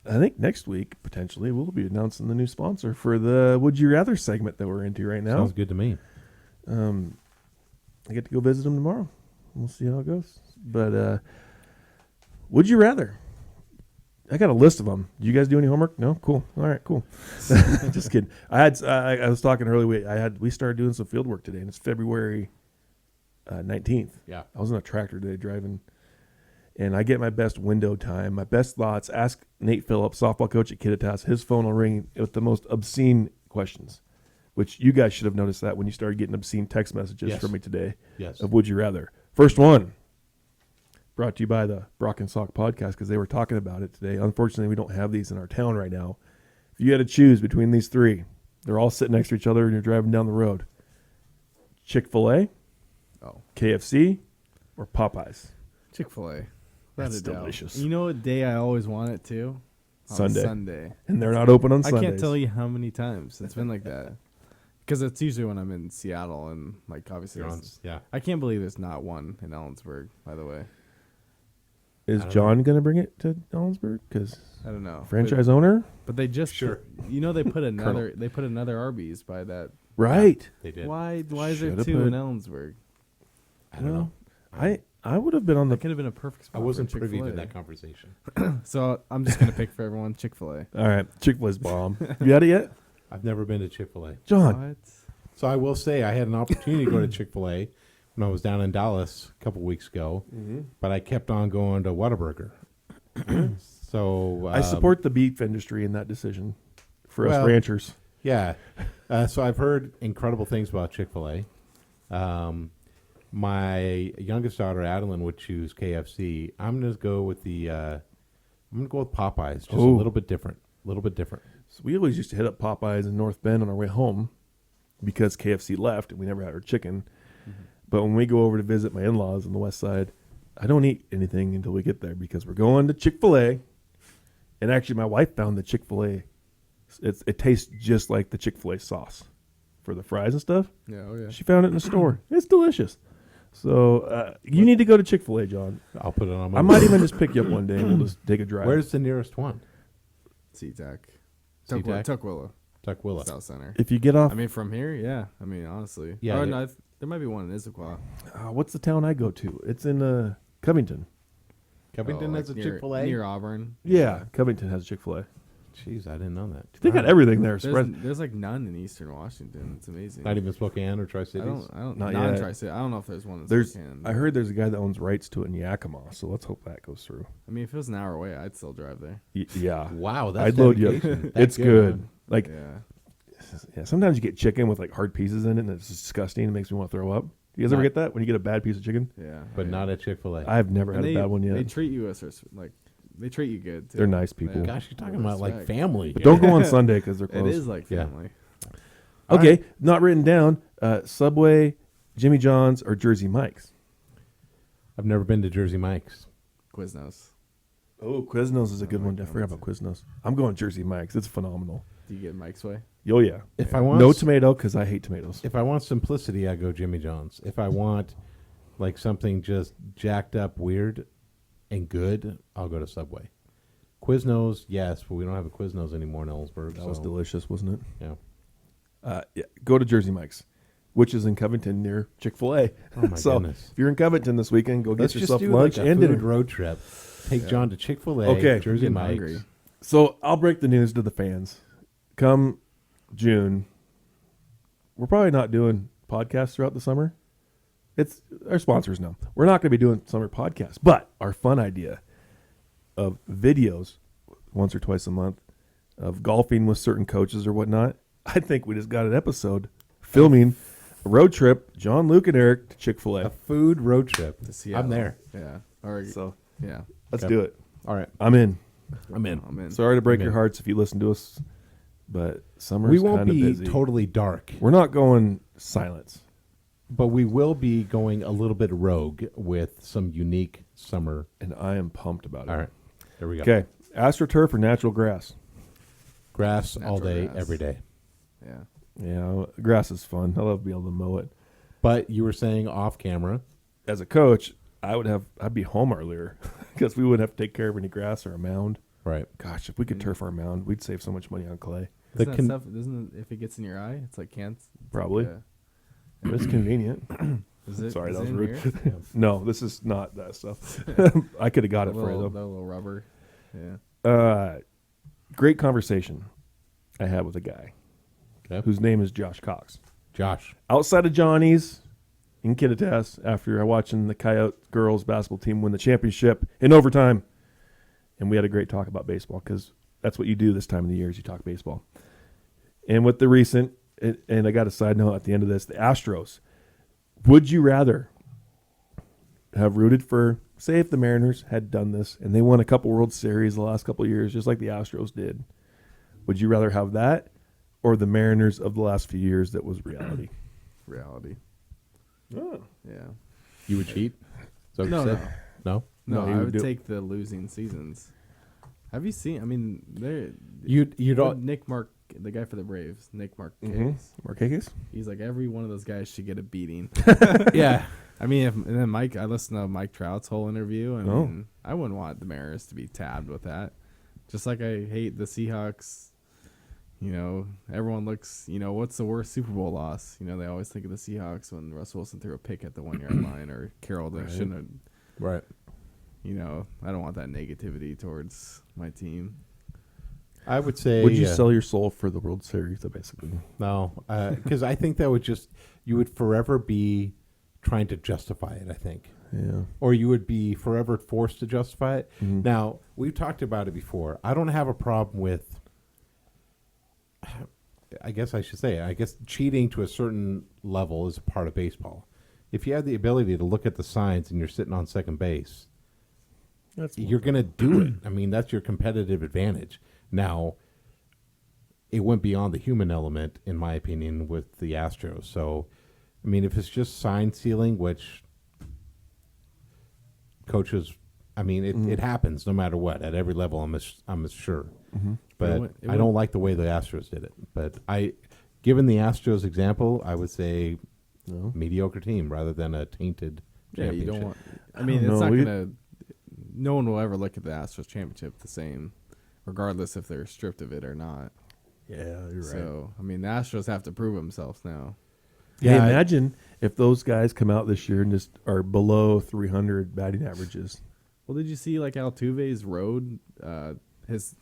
Speaker 1: I think next week potentially we'll be announcing the new sponsor for the Would You Rather segment that we're into right now.
Speaker 2: Sounds good to me.
Speaker 1: I get to go visit them tomorrow. We'll see how it goes. But Would You Rather? I got a list of them. Do you guys do any homework? No? Cool. All right, cool. Just kidding. I was talking earlier. We started doing some field work today, and it's February 19th.
Speaker 2: Yeah.
Speaker 1: I was on a tractor today driving, and I get my best window time, my best thoughts. Ask Nate Phillips, softball coach at Kittitas. His phone will ring with the most obscene questions, which you guys should have noticed that when you started getting obscene text messages
Speaker 2: Yes.
Speaker 1: from me today
Speaker 2: Yes.
Speaker 1: of Would You Rather. First one, brought to you by the Brock and Sock podcast because they were talking about it today. Unfortunately, we don't have these in our town right now. If you had to choose between these three, they're all sitting next to each other and you're driving down the road. Chick-fil-A,
Speaker 3: Oh.
Speaker 1: KFC, or Popeyes?
Speaker 3: Chick-fil-A.
Speaker 1: That's
Speaker 3: Without a doubt.
Speaker 1: delicious.
Speaker 3: You know what day I always want it to? On
Speaker 1: Sunday.
Speaker 3: Sunday.
Speaker 1: And they're not open on
Speaker 3: I
Speaker 1: Sundays.
Speaker 3: can't tell you how many times it's been like that. Because it's usually when I'm in Seattle and, like, obviously.
Speaker 2: You're on-
Speaker 3: there's-
Speaker 2: yeah.
Speaker 3: I can't believe there's not one in Ellensburg, by the way.
Speaker 1: Is
Speaker 2: I don't
Speaker 1: John going to bring it to Ellensburg? Because
Speaker 3: I don't know.
Speaker 1: franchise owner?
Speaker 3: But they just
Speaker 2: Sure.
Speaker 3: they put another Arby's by that.
Speaker 1: Right.
Speaker 2: They did.
Speaker 3: Why is there
Speaker 1: Shoulda
Speaker 3: two
Speaker 1: put-
Speaker 3: in Ellensburg?
Speaker 2: I don't know.
Speaker 1: I would have been on
Speaker 3: That
Speaker 1: the...
Speaker 3: could have been a perfect spot.
Speaker 2: I wasn't
Speaker 3: for
Speaker 2: privy to
Speaker 3: Chick-fil-A.
Speaker 2: that conversation.
Speaker 3: So I'm just gonna pick for everyone Chick-fil-A.
Speaker 1: All right. Chick-fil-A's bomb. You had it yet?
Speaker 2: I've never been to Chick-fil-A.
Speaker 1: John.
Speaker 3: What?
Speaker 2: So I will say I had an opportunity to go to Chick-fil-A when I was down in Dallas a couple weeks ago, but I kept on going to Whataburger. So
Speaker 1: I support the beef industry in that decision for us
Speaker 2: well,
Speaker 1: ranchers.
Speaker 2: Yeah. So I've heard incredible things about Chick-fil-A. My youngest daughter, Adeline, would choose KFC. I'm going to go with Popeyes. Just a
Speaker 1: Ooh.
Speaker 2: little bit different.
Speaker 1: So we always used to hit up Popeyes in North Bend on our way home because KFC left and we never had our chicken. But when we go over to visit my in-laws on the west side, I don't eat anything until we get there because we're going to Chick-fil-A. And actually, my wife found the Chick-fil-A. It tastes just like the Chick-fil-A sauce for the fries and stuff.
Speaker 3: Yeah. Oh yeah.
Speaker 1: She found it in the store. It's delicious. So you need to go to Chick-fil-A, John.
Speaker 2: I'll put it on my
Speaker 1: I might even just pick you up one day and we'll just take a drive.
Speaker 2: Where's the nearest one?
Speaker 3: SeaTac.
Speaker 2: SeaTac?
Speaker 3: Tukwila.
Speaker 2: Tukwila.
Speaker 3: South Center.
Speaker 1: If you get off,
Speaker 3: I mean, from here, yeah. I mean, honestly.
Speaker 2: Yeah,
Speaker 3: Oh,
Speaker 2: they-
Speaker 3: no, there might be one in Issaquah.
Speaker 1: what's the town I go to? It's in Covington.
Speaker 2: Covington
Speaker 3: Oh,
Speaker 2: has a
Speaker 3: like
Speaker 2: Chick-fil-A?
Speaker 3: near Auburn.
Speaker 1: Yeah, Covington has a Chick-fil-A.
Speaker 2: Jeez, I didn't know that.
Speaker 1: They got everything there. Spread.
Speaker 3: There's like none in Eastern Washington. It's amazing.
Speaker 2: Not even Spokane or Tri-Cities?
Speaker 3: I don't.
Speaker 1: Not
Speaker 3: Not in
Speaker 1: yet.
Speaker 3: Tri-City. I don't know if there's one in
Speaker 1: There's.
Speaker 3: Spokane.
Speaker 1: I heard there's a guy that owns rights to it in Yakima, so let's hope that goes through.
Speaker 3: I mean, if it was an hour away, I'd still drive there.
Speaker 1: Yeah,
Speaker 2: Wow, that's
Speaker 1: I'd load you.
Speaker 2: dedication.
Speaker 1: Up.
Speaker 2: That's
Speaker 1: It's good.
Speaker 2: huh?
Speaker 1: Like,
Speaker 3: Yeah.
Speaker 1: sometimes you get chicken with like hard pieces in it, and it's disgusting. It makes me want to throw up. You guys ever
Speaker 2: Not-
Speaker 1: get that when you get a bad piece of chicken?
Speaker 3: Yeah.
Speaker 2: But
Speaker 3: yeah.
Speaker 2: not at Chick-fil-A.
Speaker 1: I've never
Speaker 3: And
Speaker 1: had a bad one
Speaker 3: They
Speaker 1: yet.
Speaker 3: treat you like they treat you good. Too.
Speaker 1: They're nice people.
Speaker 3: Yeah.
Speaker 2: Gosh, you're talking about like
Speaker 3: Respect.
Speaker 2: family.
Speaker 1: But don't go on Sunday because they're
Speaker 3: It
Speaker 1: closed.
Speaker 3: is like
Speaker 2: Yeah.
Speaker 3: family.
Speaker 1: Okay, not written down. Subway, Jimmy John's, or Jersey Mike's.
Speaker 2: I've never been to Jersey Mike's.
Speaker 3: Quiznos.
Speaker 1: Oh, Quiznos is a good
Speaker 3: I
Speaker 1: one.
Speaker 3: like
Speaker 1: I forgot about Quiznos. I'm going Jersey Mike's. It's phenomenal.
Speaker 3: Do you get Mike's Way?
Speaker 1: Oh yeah.
Speaker 2: If I want
Speaker 1: No tomato because I hate tomatoes.
Speaker 2: If I want simplicity, I go Jimmy John's. If I want like something just jacked up, weird, and good, I'll go to Subway. Quiznos, yes, but we don't have a Quiznos anymore in Ellensburg.
Speaker 1: That was delicious, wasn't it?
Speaker 2: Yeah.
Speaker 1: Yeah, go to Jersey Mike's, which is in Covington near Chick-fil-A.
Speaker 2: Oh my
Speaker 1: so
Speaker 2: goodness.
Speaker 1: if you're in Covington this weekend, go
Speaker 2: Let's
Speaker 1: get
Speaker 2: just
Speaker 1: yourself
Speaker 2: do
Speaker 1: lunch
Speaker 2: like a
Speaker 1: and
Speaker 2: food
Speaker 1: dinner.
Speaker 2: road trip. Take John to Chick-fil-A,
Speaker 1: Okay.
Speaker 2: Jersey
Speaker 3: Getting
Speaker 2: Mike's.
Speaker 3: hungry.
Speaker 1: So I'll break the news to the fans. Come June, we're probably not doing podcasts throughout the summer. It's our sponsors know. We're not going to be doing summer podcasts, but our fun idea of videos once or twice a month of golfing with certain coaches or whatnot. I think we just got an episode filming a road trip, John, Luke, and Eric to Chick-fil-A.
Speaker 2: A food road trip.
Speaker 3: To Seattle.
Speaker 2: I'm there.
Speaker 3: Yeah. Or
Speaker 1: So
Speaker 3: yeah.
Speaker 1: let's
Speaker 2: Okay.
Speaker 1: do it.
Speaker 2: All right.
Speaker 1: I'm in.
Speaker 2: I'm in.
Speaker 3: I'm in.
Speaker 1: Sorry to break
Speaker 2: Man.
Speaker 1: your hearts if you listen to us, but summer's
Speaker 2: We won't
Speaker 1: kind of
Speaker 2: be
Speaker 1: busy.
Speaker 2: totally dark,
Speaker 1: We're not going silence.
Speaker 2: but we will be going a little bit rogue with some unique summer.
Speaker 1: And I am pumped about it.
Speaker 2: All right, there we go.
Speaker 1: Okay. AstroTurf or natural grass?
Speaker 2: Grass all
Speaker 3: Natural
Speaker 2: day,
Speaker 3: grass.
Speaker 2: every day.
Speaker 3: Yeah.
Speaker 1: Yeah, grass is fun. I love being able to mow it.
Speaker 2: But you were saying off camera.
Speaker 1: As a coach, I'd be home earlier because we wouldn't have to take care of any grass or a mound.
Speaker 2: Right.
Speaker 1: Gosh, if we could turf our mound, we'd save so much money on clay.
Speaker 3: Isn't that
Speaker 2: con-
Speaker 3: stuff? Doesn't it, if it gets in your eye, it's like can't.
Speaker 1: Probably.
Speaker 3: Like,
Speaker 1: It's convenient.
Speaker 3: is it?
Speaker 1: Sorry,
Speaker 3: is
Speaker 1: that was
Speaker 3: it in
Speaker 1: rude.
Speaker 3: here?
Speaker 1: No, this is not that stuff. I could have got it
Speaker 3: That
Speaker 1: for you
Speaker 3: little,
Speaker 1: though.
Speaker 3: that little rubber. Yeah.
Speaker 1: Great conversation I had with a guy
Speaker 2: Okay.
Speaker 1: whose name is Josh Cox.
Speaker 2: Josh.
Speaker 1: Outside of Johnny's in Kittitas, after watching the Coyote girls basketball team win the championship in overtime, and we had a great talk about baseball because that's what you do this time of the year is you talk baseball. And with the recent, and I got a side note at the end of this, the Astros. Would you rather have rooted for, say, if the Mariners had done this and they won a couple World Series the last couple of years, just like the Astros did? Would you rather have that or the Mariners of the last few years that was reality?
Speaker 3: Reality.
Speaker 1: Oh.
Speaker 3: Yeah.
Speaker 2: You would cheat? Is that what
Speaker 3: No,
Speaker 2: you said? No.
Speaker 3: No,
Speaker 1: No, you
Speaker 3: I
Speaker 1: would
Speaker 3: would
Speaker 1: do-
Speaker 3: take the losing seasons. Have you seen? I mean, they
Speaker 2: You don't.
Speaker 3: Nick Mark, the guy for the Braves, Nick Markakis.
Speaker 1: Mm-hmm. Marquez?
Speaker 3: He's like every one of those guys should get a beating.
Speaker 2: Yeah.
Speaker 3: I mean, and then Mike, I listened to Mike Trout's whole interview. I
Speaker 1: Oh.
Speaker 3: mean, I wouldn't want the Mariners to be tabbed with that. Just like I hate the Seahawks. You know, everyone looks. You know, what's the worst Super Bowl loss? You know, they always think of the Seahawks when Russell Wilson threw a pick at the 1 yard line or Carroll that shouldn't have.
Speaker 2: Right.
Speaker 3: You know, I don't want that negativity towards my team.
Speaker 2: I would say.
Speaker 1: Would you sell your soul for the World Series, basically?
Speaker 2: No, because I think that would just you would forever be trying to justify it. I think,
Speaker 1: Yeah.
Speaker 2: or you would be forever forced to justify it.
Speaker 1: Mhm.
Speaker 2: Now we've talked about it before. I don't have a problem with. I guess I should say. I guess cheating to a certain level is a part of baseball. If you have the ability to look at the signs and you're sitting on second base,
Speaker 1: That's
Speaker 2: you're going to do it. I mean, that's your competitive advantage. Now, it went beyond the human element, in my opinion, with the Astros. So, I mean, if it's just sign stealing, which coaches, I mean, it happens no matter what at every level. I'm sure, but
Speaker 3: It went-
Speaker 2: I don't like the way the Astros did it. But given the Astros example, I would say
Speaker 1: No.
Speaker 2: mediocre team rather than a tainted
Speaker 3: Yeah, you
Speaker 2: championship.
Speaker 3: don't want. I mean,
Speaker 1: don't
Speaker 3: it's
Speaker 1: know.
Speaker 3: not
Speaker 1: We-
Speaker 3: gonna. No one will ever look at the Astros championship the same, regardless if they're stripped of it or not.
Speaker 1: Yeah, you're right.
Speaker 3: So, I mean, the Astros have to prove themselves now.
Speaker 1: Hey,
Speaker 2: Yeah,
Speaker 1: imagine if those guys come out this year and just are below 300 batting averages.
Speaker 3: Well, did you see like Altuve's road? His,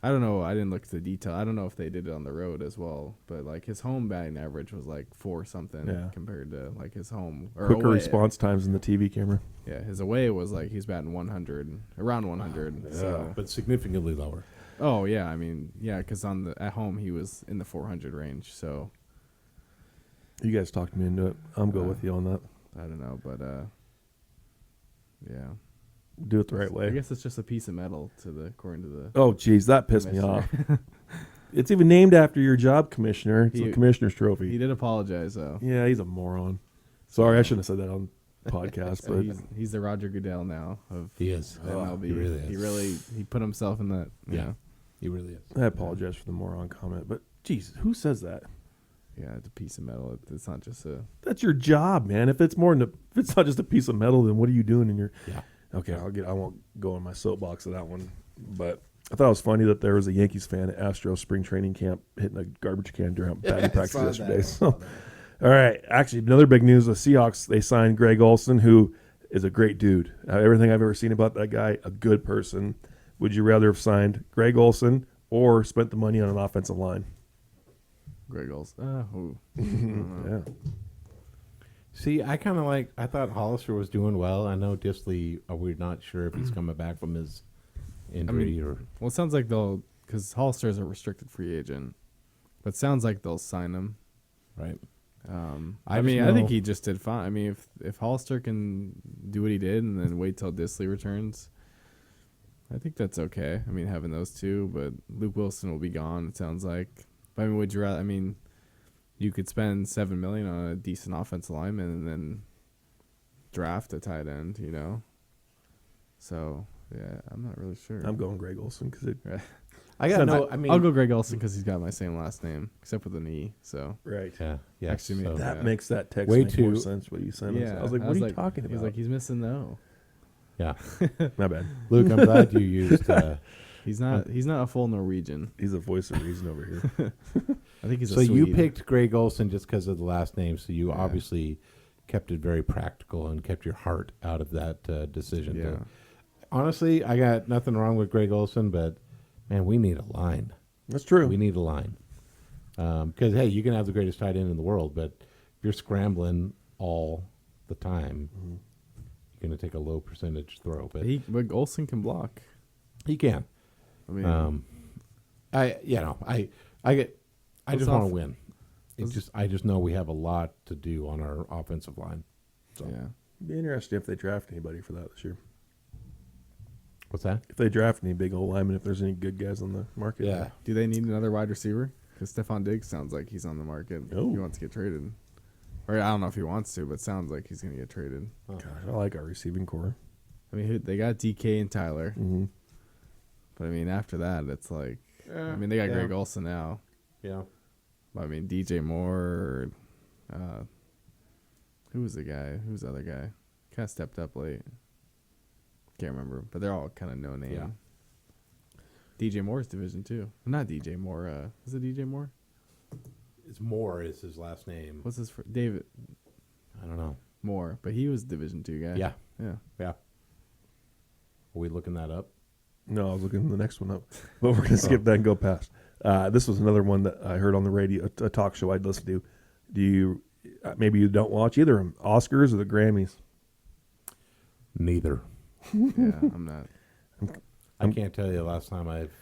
Speaker 3: I don't know. I didn't look at the detail. I don't know if they did it on the road as well. But like his home batting average was like 4 something
Speaker 1: Yeah.
Speaker 3: compared to like his home or
Speaker 1: Quicker
Speaker 3: away.
Speaker 1: response times in the TV camera.
Speaker 3: Yeah, his away was like he's batting 100, around 100. So,
Speaker 2: but significantly lower.
Speaker 3: oh yeah, I mean yeah, because at home he was in the 400 range. So
Speaker 1: You guys talked me into it. I'm going with you on that.
Speaker 3: I don't know, but yeah.
Speaker 1: Do it the right way.
Speaker 3: I guess it's just a piece of metal according to the.
Speaker 1: Oh, geez, that pissed me off.
Speaker 3: commissioner.
Speaker 1: It's even named after your job, Commissioner. It's
Speaker 3: He-
Speaker 1: a Commissioner's
Speaker 3: He
Speaker 1: Trophy.
Speaker 3: did apologize though.
Speaker 1: Yeah, he's a moron. Sorry, I shouldn't have said that on podcast,
Speaker 3: So
Speaker 1: but
Speaker 3: he's the Roger Goodell now of
Speaker 2: He is.
Speaker 3: the MLB.
Speaker 2: He really is.
Speaker 3: He put himself in that.
Speaker 2: Yeah.
Speaker 3: Yeah,
Speaker 2: He really is.
Speaker 1: I apologize for the moron comment. But, geez, who says that?
Speaker 3: yeah, it's a piece of metal. It's not just a.
Speaker 1: That's your job, man. If it's if it's not just a piece of metal, then what are you doing in your?
Speaker 2: Yeah.
Speaker 1: Okay, I won't go on my soapbox of that one, but I thought it was funny that there was a Yankees fan at Astro spring training camp hitting a garbage can during batting practice yesterday. So, all right, actually, another big news: the Seahawks, they signed Greg Olson, who is a great dude. Everything I've ever seen about that guy, a good person. Would you rather have signed Greg Olson or spent the money on an offensive line?
Speaker 3: Greg Olson.
Speaker 1: Yeah.
Speaker 2: See, I thought Hollister was doing well. I know Disley, we're not sure if he's coming back from his injury or.
Speaker 3: Well, it sounds like because Hollister is a restricted free agent, but it sounds like they'll sign him.
Speaker 2: Right.
Speaker 3: I mean, I think he just did fine. I mean, if Hollister can do what he did and then wait till Disley returns, I think that's okay. I mean, having those two, but Luke Wilson will be gone. It sounds like. But, I mean, would you rather? I mean, you could spend $7 million on a decent offensive lineman and then draft a tight end. So yeah, I'm not really sure.
Speaker 1: I'm going Greg Olson because
Speaker 2: I got no. I mean,
Speaker 3: I'll go Greg Olson because he's got my same last name except with an E. So
Speaker 1: right.
Speaker 2: Yeah. Yes,
Speaker 3: Actually,
Speaker 2: so-
Speaker 1: That
Speaker 3: Yeah.
Speaker 1: makes that text
Speaker 2: Way
Speaker 1: make more
Speaker 2: too-
Speaker 1: sense. What you sent us.
Speaker 3: yeah,
Speaker 1: I was like, what are you talking about?
Speaker 3: He's like, he's missing the O.
Speaker 2: Yeah.
Speaker 1: My bad.
Speaker 2: Luke, I'm glad you used.
Speaker 3: He's not a full Norwegian.
Speaker 1: He's a voice of reason over here.
Speaker 3: I think he's
Speaker 2: So
Speaker 3: a
Speaker 2: you
Speaker 3: Swede.
Speaker 2: picked Greg Olson just because of the last name. So you
Speaker 3: Yeah.
Speaker 2: obviously kept it very practical and kept your heart out of that decision.
Speaker 3: Yeah.
Speaker 2: Honestly, I got nothing wrong with Greg Olson, but man, we need a line.
Speaker 1: That's true.
Speaker 2: We need a line. Because hey, you can have the greatest tight end in the world, but if you're scrambling all the time, you're going to take a low percentage throw. But
Speaker 3: But Olsen can block.
Speaker 2: he can.
Speaker 3: I mean,
Speaker 2: I
Speaker 3: Let's
Speaker 2: just want to
Speaker 3: off-
Speaker 2: win.
Speaker 3: let's-
Speaker 2: I just know we have a lot to do on our offensive line. So
Speaker 3: yeah.
Speaker 1: Be interesting if they draft anybody for that this year.
Speaker 2: what's that?
Speaker 1: If they draft any big old linemen, if there's any good guys on the market.
Speaker 2: Yeah.
Speaker 3: Do they need another wide receiver? Because Stephon Diggs sounds like he's on the market.
Speaker 1: Oh.
Speaker 3: He wants to get traded. Or I don't know if he wants to, but it sounds like he's going to get traded.
Speaker 1: Gosh, I like our receiving core.
Speaker 3: I mean, they got DK and Tyler.
Speaker 1: Mm-hmm.
Speaker 3: But, I mean, after that, it's like... I mean, they got
Speaker 2: yeah.
Speaker 3: Greg Olson now.
Speaker 2: Yeah.
Speaker 3: But, I mean, DJ Moore. Who was the guy? Who's the other guy? Kind of stepped up late. Can't remember. But they're all kind of no name.
Speaker 2: Yeah.
Speaker 3: DJ Moore's Division 2. Not DJ Moore. Is it DJ Moore?
Speaker 2: It's Moore is his last name.
Speaker 3: What's his... David
Speaker 2: I don't know.
Speaker 3: Moore. But he was Division 2 guy.
Speaker 2: Yeah.
Speaker 3: Yeah.
Speaker 2: Yeah. Are we looking that up?
Speaker 1: No, I was looking the next one up. But we're going to skip that and go past. This was another one that I heard on the radio, a talk show I'd listen to. Do you... maybe you don't watch either of them, Oscars or the Grammys?
Speaker 2: Neither.
Speaker 3: Yeah, I'm not...
Speaker 2: I can't tell you the last time I've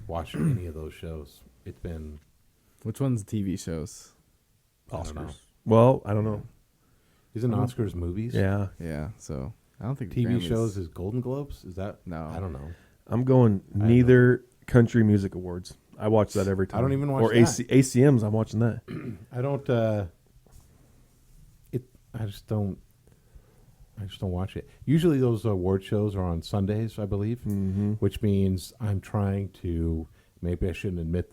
Speaker 2: watched any of those shows. It's been
Speaker 3: Which one's TV shows?
Speaker 2: I don't know.
Speaker 1: Oscars. Well, I don't know.
Speaker 2: Isn't Oscars movies?
Speaker 1: Yeah.
Speaker 3: Yeah, so I don't think
Speaker 2: TV
Speaker 3: Grammys-
Speaker 2: shows is Golden Globes? Is that?
Speaker 3: No.
Speaker 2: I don't know.
Speaker 1: I'm going
Speaker 2: I don't
Speaker 1: neither country music awards. I watch that every time.
Speaker 2: I don't even watch
Speaker 1: or
Speaker 2: that.
Speaker 1: ACMs. I'm watching that.
Speaker 2: I don't. I just don't watch it. Usually, those award shows are on Sundays, I believe, which means I'm trying to. Maybe I shouldn't admit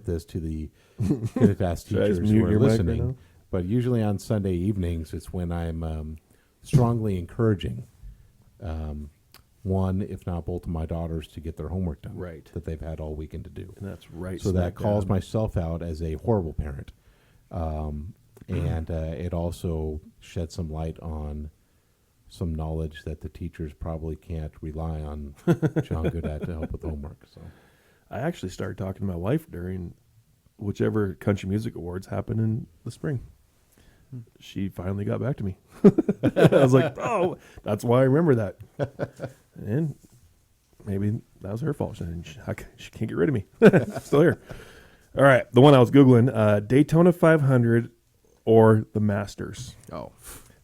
Speaker 2: this to the Kittitas
Speaker 1: Should I just
Speaker 2: teachers
Speaker 1: mute
Speaker 2: who are
Speaker 1: your mic right
Speaker 2: listening.
Speaker 1: now?
Speaker 2: But usually on Sunday evenings, it's when I'm strongly encouraging one, if not both, of my daughters to get their homework done.
Speaker 1: Right.
Speaker 2: That they've had all weekend to do.
Speaker 1: And that's right.
Speaker 2: So that
Speaker 1: smack
Speaker 2: calls
Speaker 1: dab.
Speaker 2: myself out as a horrible parent. And it also sheds some light on some knowledge that the teachers probably can't rely on John Goodad to help with homework. So
Speaker 1: I actually started talking to my wife during whichever country music awards happened in the spring. She finally got back to me. I was like, oh, that's why I remember that. And maybe that was her fault. She can't get rid of me. Still here. All right. The one I was Googling, Daytona 500 or the Masters.
Speaker 3: Oh.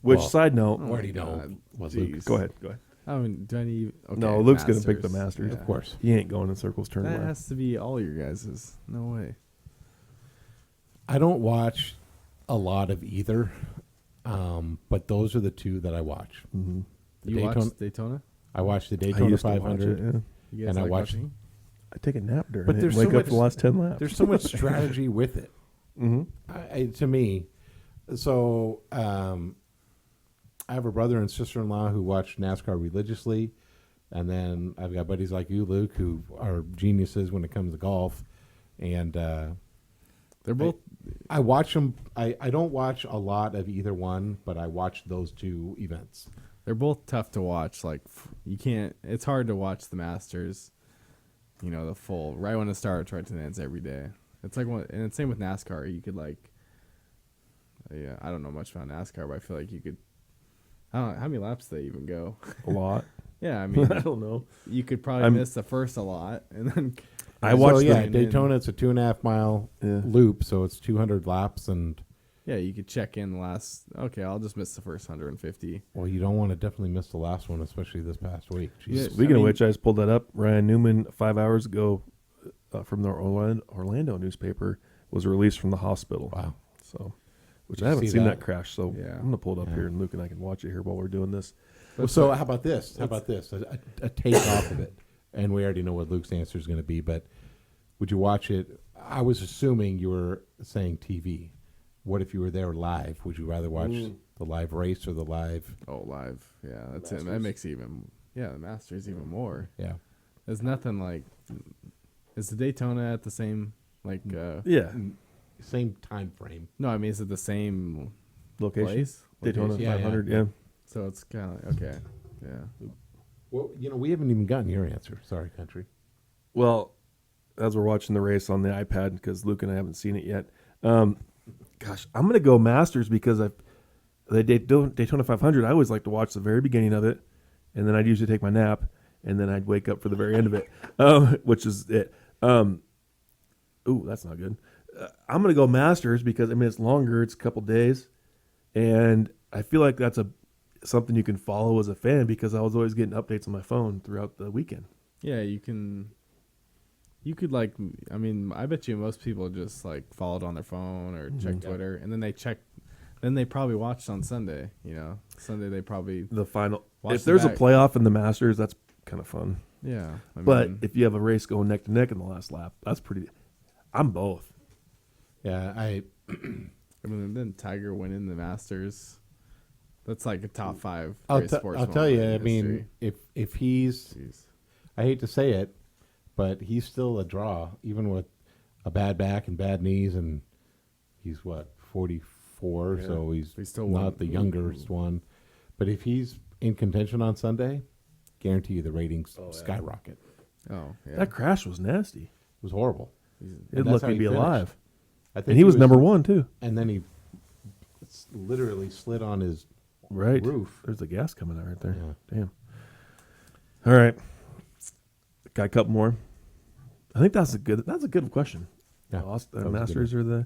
Speaker 1: Which,
Speaker 2: Well,
Speaker 1: side note,
Speaker 2: already
Speaker 3: God.
Speaker 2: know what
Speaker 3: Jeez.
Speaker 2: Luke.
Speaker 1: go ahead.
Speaker 3: I mean, do I need... Okay,
Speaker 1: No, Luke's going to pick the
Speaker 3: Masters.
Speaker 1: Masters.
Speaker 2: Of course.
Speaker 1: He ain't going in circles, turn
Speaker 3: That
Speaker 1: around.
Speaker 3: has to be all your guys's. No way.
Speaker 2: I don't watch a lot of either, but those are the two that I watch.
Speaker 1: Mm-hmm.
Speaker 2: The
Speaker 3: You
Speaker 2: Daytona-
Speaker 3: watched Daytona?
Speaker 2: I watch the
Speaker 1: I
Speaker 2: Daytona
Speaker 1: used to watch
Speaker 2: 500.
Speaker 1: it, yeah.
Speaker 3: You guys
Speaker 2: And I
Speaker 3: like
Speaker 2: watched-
Speaker 3: watching?
Speaker 1: I take a nap during
Speaker 2: But
Speaker 1: it
Speaker 2: there's
Speaker 1: and wake
Speaker 2: so
Speaker 1: up for the
Speaker 2: much-
Speaker 1: last 10 laps.
Speaker 2: There's so much strategy with it.
Speaker 1: Mm-hmm.
Speaker 2: To me. So I have a brother and sister-in-law who watch NASCAR religiously, and then I've got buddies like you, Luke, who are geniuses when it comes to golf. And
Speaker 3: They're both...
Speaker 2: I watch them. I don't watch a lot of either one, but I watch those two events.
Speaker 3: They're both tough to watch. Like, you can't... It's hard to watch the Masters, the full... Right when it starts, right to the ends every day. It's like one... And it's same with NASCAR. You could, like... Yeah, I don't know much about NASCAR, but I feel like you could... I don't know. How many laps do they even go?
Speaker 1: A lot.
Speaker 3: Yeah, I mean...
Speaker 1: I don't know.
Speaker 3: You could probably miss the first a lot, and then...
Speaker 1: I watched
Speaker 2: so, yeah,
Speaker 3: the-
Speaker 2: Daytona. It's a 2.5 mile
Speaker 1: Yeah.
Speaker 2: loop, so it's 200 laps, and
Speaker 3: Yeah, you could check in the last. Okay, I'll just miss the first 150.
Speaker 2: Well, you don't want to definitely miss the last one, especially this past week.
Speaker 3: Yeah,
Speaker 2: Jesus.
Speaker 1: Speaking of which, I just pulled that up. Ryan Newman, 5 hours ago, from the Orlando newspaper, was released from the hospital.
Speaker 2: Wow.
Speaker 1: So, which
Speaker 2: Did
Speaker 1: I
Speaker 2: you
Speaker 1: haven't
Speaker 2: see
Speaker 1: seen
Speaker 2: that?
Speaker 1: that crash. So
Speaker 3: Yeah.
Speaker 1: I'm gonna pull it up
Speaker 2: Yeah.
Speaker 1: here, and Luke and I can watch it here while we're doing this.
Speaker 2: Well, so how about this? How about this? A take off of it. And we already know what Luke's answer is going to be, but would you watch it? I was assuming you were saying TV. What if you were there live? Would you rather watch the live race or the live?
Speaker 3: Oh, live. Yeah, that's it. That makes even. Yeah, the Masters even more.
Speaker 2: Yeah.
Speaker 3: There's nothing like. Is the Daytona at the same like?
Speaker 1: Yeah,
Speaker 2: Same time frame.
Speaker 3: No, I mean is it the same
Speaker 1: location.
Speaker 3: place?
Speaker 1: Daytona
Speaker 3: Location?
Speaker 2: Yeah,
Speaker 1: 500.
Speaker 2: yeah.
Speaker 1: Yeah.
Speaker 3: So it's kind of okay. Yeah.
Speaker 2: Well, we haven't even gotten your answer. Sorry, country.
Speaker 1: Well, as we're watching the race on the iPad, because Luke and I haven't seen it yet. Gosh, I'm gonna go Masters because the Daytona 500. I always like to watch the very beginning of it, and then I'd usually take my nap, and then I'd wake up for the very end of it, which is it. Ooh, that's not good. I'm gonna go Masters because I mean it's longer. It's a couple days, and I feel like that's something you can follow as a fan because I was always getting updates on my phone throughout the weekend.
Speaker 3: Yeah, you can. You could like. I mean, I bet you most people just like followed on their phone or check Twitter, and then they check. Then they probably watched on Sunday. You know, Sunday they probably.
Speaker 1: The final.
Speaker 3: Watch
Speaker 1: If
Speaker 3: the
Speaker 1: there's a
Speaker 3: back.
Speaker 1: playoff in the Masters, that's kind of fun.
Speaker 3: Yeah, I
Speaker 1: But
Speaker 3: mean,
Speaker 1: if you have a race going neck to neck in the last lap, that's pretty. I'm both.
Speaker 2: Yeah,
Speaker 3: I mean, then Tiger winning the Masters. That's like a top 5
Speaker 2: I'll
Speaker 3: race
Speaker 2: tell
Speaker 3: sports
Speaker 2: you.
Speaker 3: moment
Speaker 2: I
Speaker 3: in
Speaker 2: mean,
Speaker 3: history.
Speaker 2: if he's,
Speaker 3: Jeez.
Speaker 2: I hate to say it, but he's still a draw, even with a bad back and bad knees, and he's what 44,
Speaker 1: Yeah.
Speaker 2: so he's
Speaker 3: He still
Speaker 2: not
Speaker 3: won.
Speaker 2: the youngest one. But if he's in contention on Sunday, guarantee you the ratings skyrocket.
Speaker 3: Oh, yeah.
Speaker 1: That crash was nasty.
Speaker 2: It was horrible.
Speaker 1: It
Speaker 2: that's
Speaker 1: looked
Speaker 2: how
Speaker 1: to
Speaker 2: he
Speaker 1: be
Speaker 2: finished.
Speaker 1: alive,
Speaker 2: I think
Speaker 1: and he was number one too.
Speaker 2: and then he literally slid on his
Speaker 1: Right.
Speaker 2: roof.
Speaker 1: There's the gas coming out right there.
Speaker 2: Yeah.
Speaker 1: Damn. All right. Got a couple more. I think that's a good question.
Speaker 2: Yeah,
Speaker 1: The
Speaker 2: that was a good
Speaker 1: Masters or the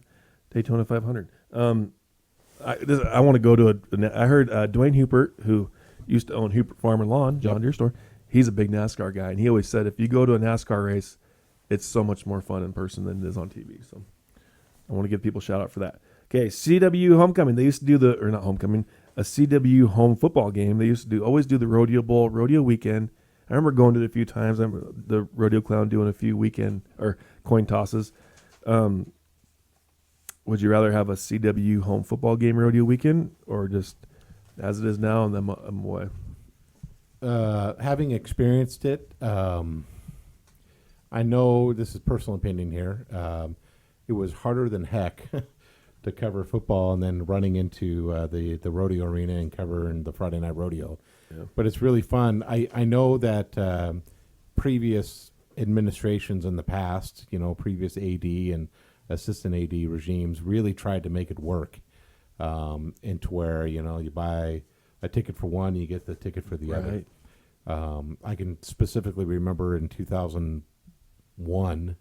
Speaker 1: Daytona 500. I want to go to I heard Dwayne Hupert, who used to own Hupert Farm and Lawn, John Deere store. He's a big NASCAR guy, and he always said if you go to a NASCAR race, it's so much more fun in person than it is on TV. So I want to give people a shout out for that. Okay, CW Homecoming. They used to do not Homecoming, a CW home football game. They used to always do the Rodeo Bowl, Rodeo Weekend. I remember going to it a few times. I remember the Rodeo Clown doing a few weekend or coin tosses. Would you rather have a CW home football game Rodeo Weekend or just as it is now and then I'm away?
Speaker 2: Having experienced it, I know this is personal opinion here. It was harder than heck to cover football and then running into the rodeo arena and covering the Friday night rodeo.
Speaker 1: Yeah.
Speaker 2: But it's really fun. I know that previous administrations in the past, previous AD and assistant AD regimes really tried to make it work into where, you buy a ticket for one, you get the ticket for the other. I can specifically remember in 2001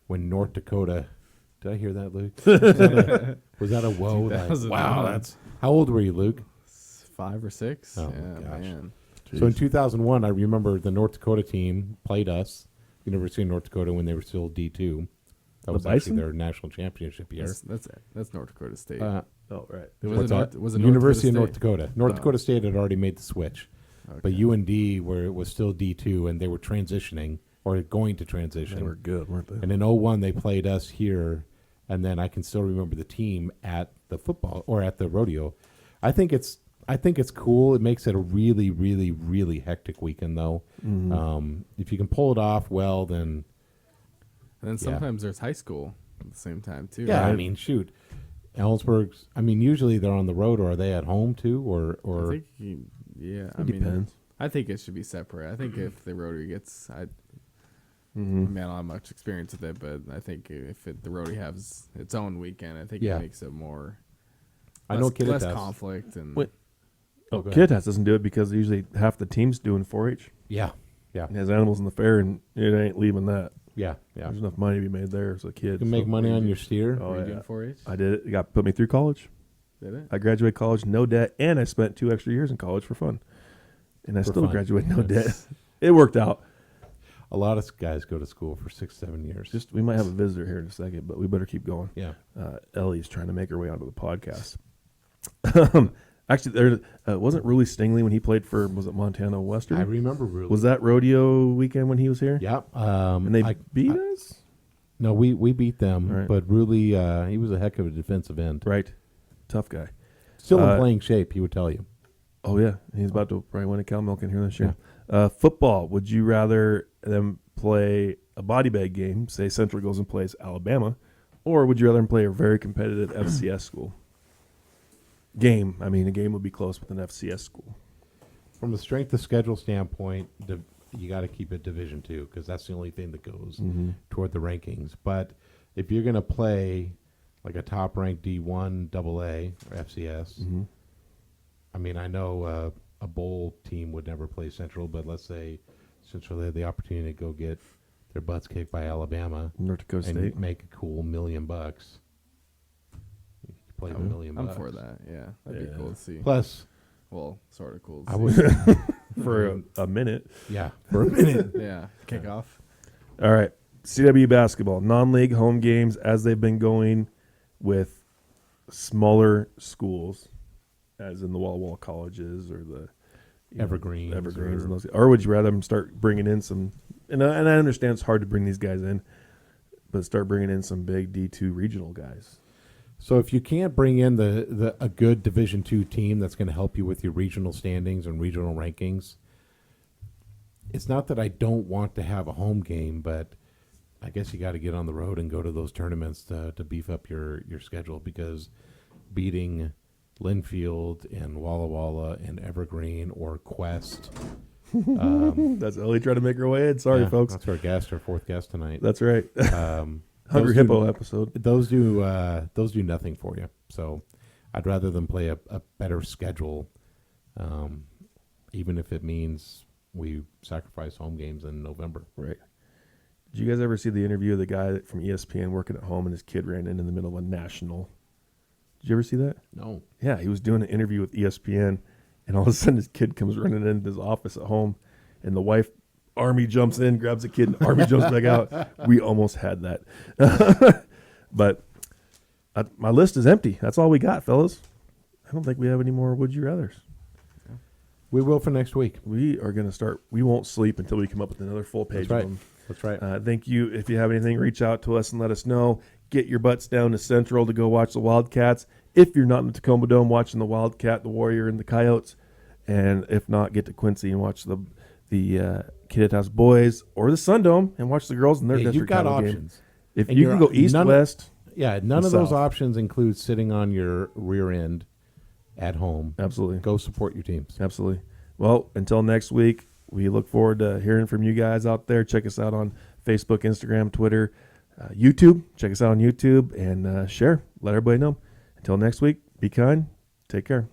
Speaker 2: when North Dakota. Did I hear that, Luke? Was that a whoa? Like,
Speaker 3: 2001.
Speaker 2: wow, that's how old were you, Luke?
Speaker 3: 5 or 6.
Speaker 2: Oh,
Speaker 3: yeah,
Speaker 2: gosh.
Speaker 3: man.
Speaker 2: So in 2001, I remember the North Dakota team played us, University of North Dakota, when they were still D2. That was actually
Speaker 1: Bison?
Speaker 2: their national championship year.
Speaker 3: That's North Dakota State.
Speaker 1: Oh, right.
Speaker 3: Was it North
Speaker 2: University of
Speaker 3: Dakota
Speaker 2: North Dakota. North Dakota State had already made the switch,
Speaker 3: State?
Speaker 2: but
Speaker 3: Okay.
Speaker 2: UND, where it was still D2, and they were transitioning or going to transition.
Speaker 1: They were good, weren't they?
Speaker 2: And in 01, they played us here, and then I can still remember the team at the football or at the rodeo. I think it's cool. It makes it a really, really, really hectic weekend, though. If you can pull it off well, then
Speaker 3: And then sometimes there's high school at the same time too.
Speaker 2: yeah.
Speaker 3: right?
Speaker 2: I mean, shoot, Ellensburg's. I mean, usually they're on the road, or are they at home too, or
Speaker 3: I think I mean,
Speaker 1: depends.
Speaker 3: I think it should be separate. I think if the Rotary gets, I
Speaker 1: Mm-hmm.
Speaker 3: mean, I don't have much experience with it, but I think if the Rotary has its own weekend, I think
Speaker 2: Yeah.
Speaker 3: it makes it more.
Speaker 2: I know
Speaker 3: less
Speaker 2: Kittitas.
Speaker 3: conflict and
Speaker 1: Wait.
Speaker 2: Oh, go ahead.
Speaker 1: Kittitas doesn't do it because usually half the team's doing 4-H.
Speaker 2: Yeah,
Speaker 1: It has animals in the fair, and it ain't leaving that.
Speaker 2: yeah.
Speaker 1: There's enough money to be made there as a kid.
Speaker 2: You can make money on your steer.
Speaker 1: Oh,
Speaker 3: Are you
Speaker 1: yeah.
Speaker 3: doing 4-H?
Speaker 1: I did it. It put me through college.
Speaker 3: Did it?
Speaker 1: I graduated college no debt, and I spent 2 extra years in college for fun, and I still
Speaker 2: fun.
Speaker 1: graduated no debt. It worked out.
Speaker 2: A lot of guys go to school for 6-7 years.
Speaker 1: We might have a visitor here in a second, but we better keep going.
Speaker 2: Yeah.
Speaker 1: Ellie's trying to make her way onto the podcast. Actually, there wasn't Ruley Stingley when he played for, was it Montana Western?
Speaker 2: I remember really.
Speaker 1: Was that rodeo weekend when he was here?
Speaker 2: Yeah.
Speaker 1: And they beat us?
Speaker 2: No, we beat them,
Speaker 1: Right.
Speaker 2: but really, he was a heck of a defensive end.
Speaker 1: Right. Tough guy.
Speaker 2: Still in playing shape, he would tell you.
Speaker 1: Oh, yeah. He's about to probably win a Cal Milken here this year. Football. Would you rather them play a body bag game, say Central goes and plays Alabama, or would you rather them play a very competitive FCS school? Game. I mean, a game would be close with an FCS school.
Speaker 2: From a strength of schedule standpoint, you got to keep it Division II because that's the only thing that goes toward the rankings. But if you're going to play like a top-ranked D1 AA or FCS, I mean, I know a bowl team would never play Central, but let's say Central had the opportunity to go get their butts kicked by Alabama,
Speaker 1: North Dakota
Speaker 2: and
Speaker 1: State.
Speaker 2: make a cool $1 million. You play $1 million.
Speaker 3: I'm for that. Yeah, that'd be cool to see.
Speaker 2: Plus,
Speaker 3: Well, sort of cool.
Speaker 2: I
Speaker 3: To
Speaker 2: would,
Speaker 3: see.
Speaker 1: For a minute.
Speaker 2: yeah, for a minute.
Speaker 3: Yeah, kick off.
Speaker 1: All right. CW basketball. Non-league home games as they've been going with smaller schools, as in the Walla Walla colleges or the
Speaker 2: Evergreens
Speaker 1: and those. Or would you rather them start bringing in some, and I understand it's hard to bring these guys in, but start bringing in some big D2 regional guys.
Speaker 2: So if you can't bring in a good Division II team that's going to help you with your regional standings and regional rankings, it's not that I don't want to have a home game, but I guess you got to get on the road and go to those tournaments to beef up your schedule, because beating Linfield and Walla Walla and Evergreen or Quest.
Speaker 1: That's Ellie trying to make her way in. Sorry,
Speaker 2: Yeah,
Speaker 1: folks.
Speaker 2: That's our guest, our fourth guest tonight.
Speaker 1: That's right. Hungry
Speaker 2: Those
Speaker 1: Hippo episode.
Speaker 2: Those do nothing for you. So I'd rather them play a better schedule, even if it means we sacrifice home games in November.
Speaker 1: Right. Did you guys ever see the interview of the guy from ESPN working at home and his kid ran in the middle of a national? Did you ever see that?
Speaker 2: No.
Speaker 1: Yeah, he was doing an interview with ESPN, and all of a sudden his kid comes running into his office at home, and the wife, Army, jumps in, grabs the kid, and Army jumps back out. We almost had that. But my list is empty. That's all we got, fellas. I don't think we have any more would you rathers.
Speaker 2: We will for next week.
Speaker 1: We are going to start. We won't sleep until we come up with another full page
Speaker 2: That's right.
Speaker 1: of them.
Speaker 2: That's right.
Speaker 1: Thank you. If you have anything, reach out to us and let us know. Get your butts down to Central to go watch the Wildcats. If you're not in the Tacoma Dome watching the Wildcat, the Warrior, and the Coyotes, and if not, get to Quincy and watch the Kittitas boys or the Sun Dome and watch the girls in their
Speaker 2: Hey,
Speaker 1: district
Speaker 2: you've got
Speaker 1: title game.
Speaker 2: options.
Speaker 1: If
Speaker 2: And
Speaker 1: you can go east, west,
Speaker 2: Yeah, none
Speaker 1: and
Speaker 2: of those
Speaker 1: south.
Speaker 2: options include sitting on your rear end at home.
Speaker 1: absolutely,
Speaker 2: Go support your teams.
Speaker 1: absolutely. Well, until next week, we look forward to hearing from you guys out there. Check us out on Facebook, Instagram, Twitter, YouTube. Check us out on YouTube and share. Let everybody know. Until next week, be kind. Take care.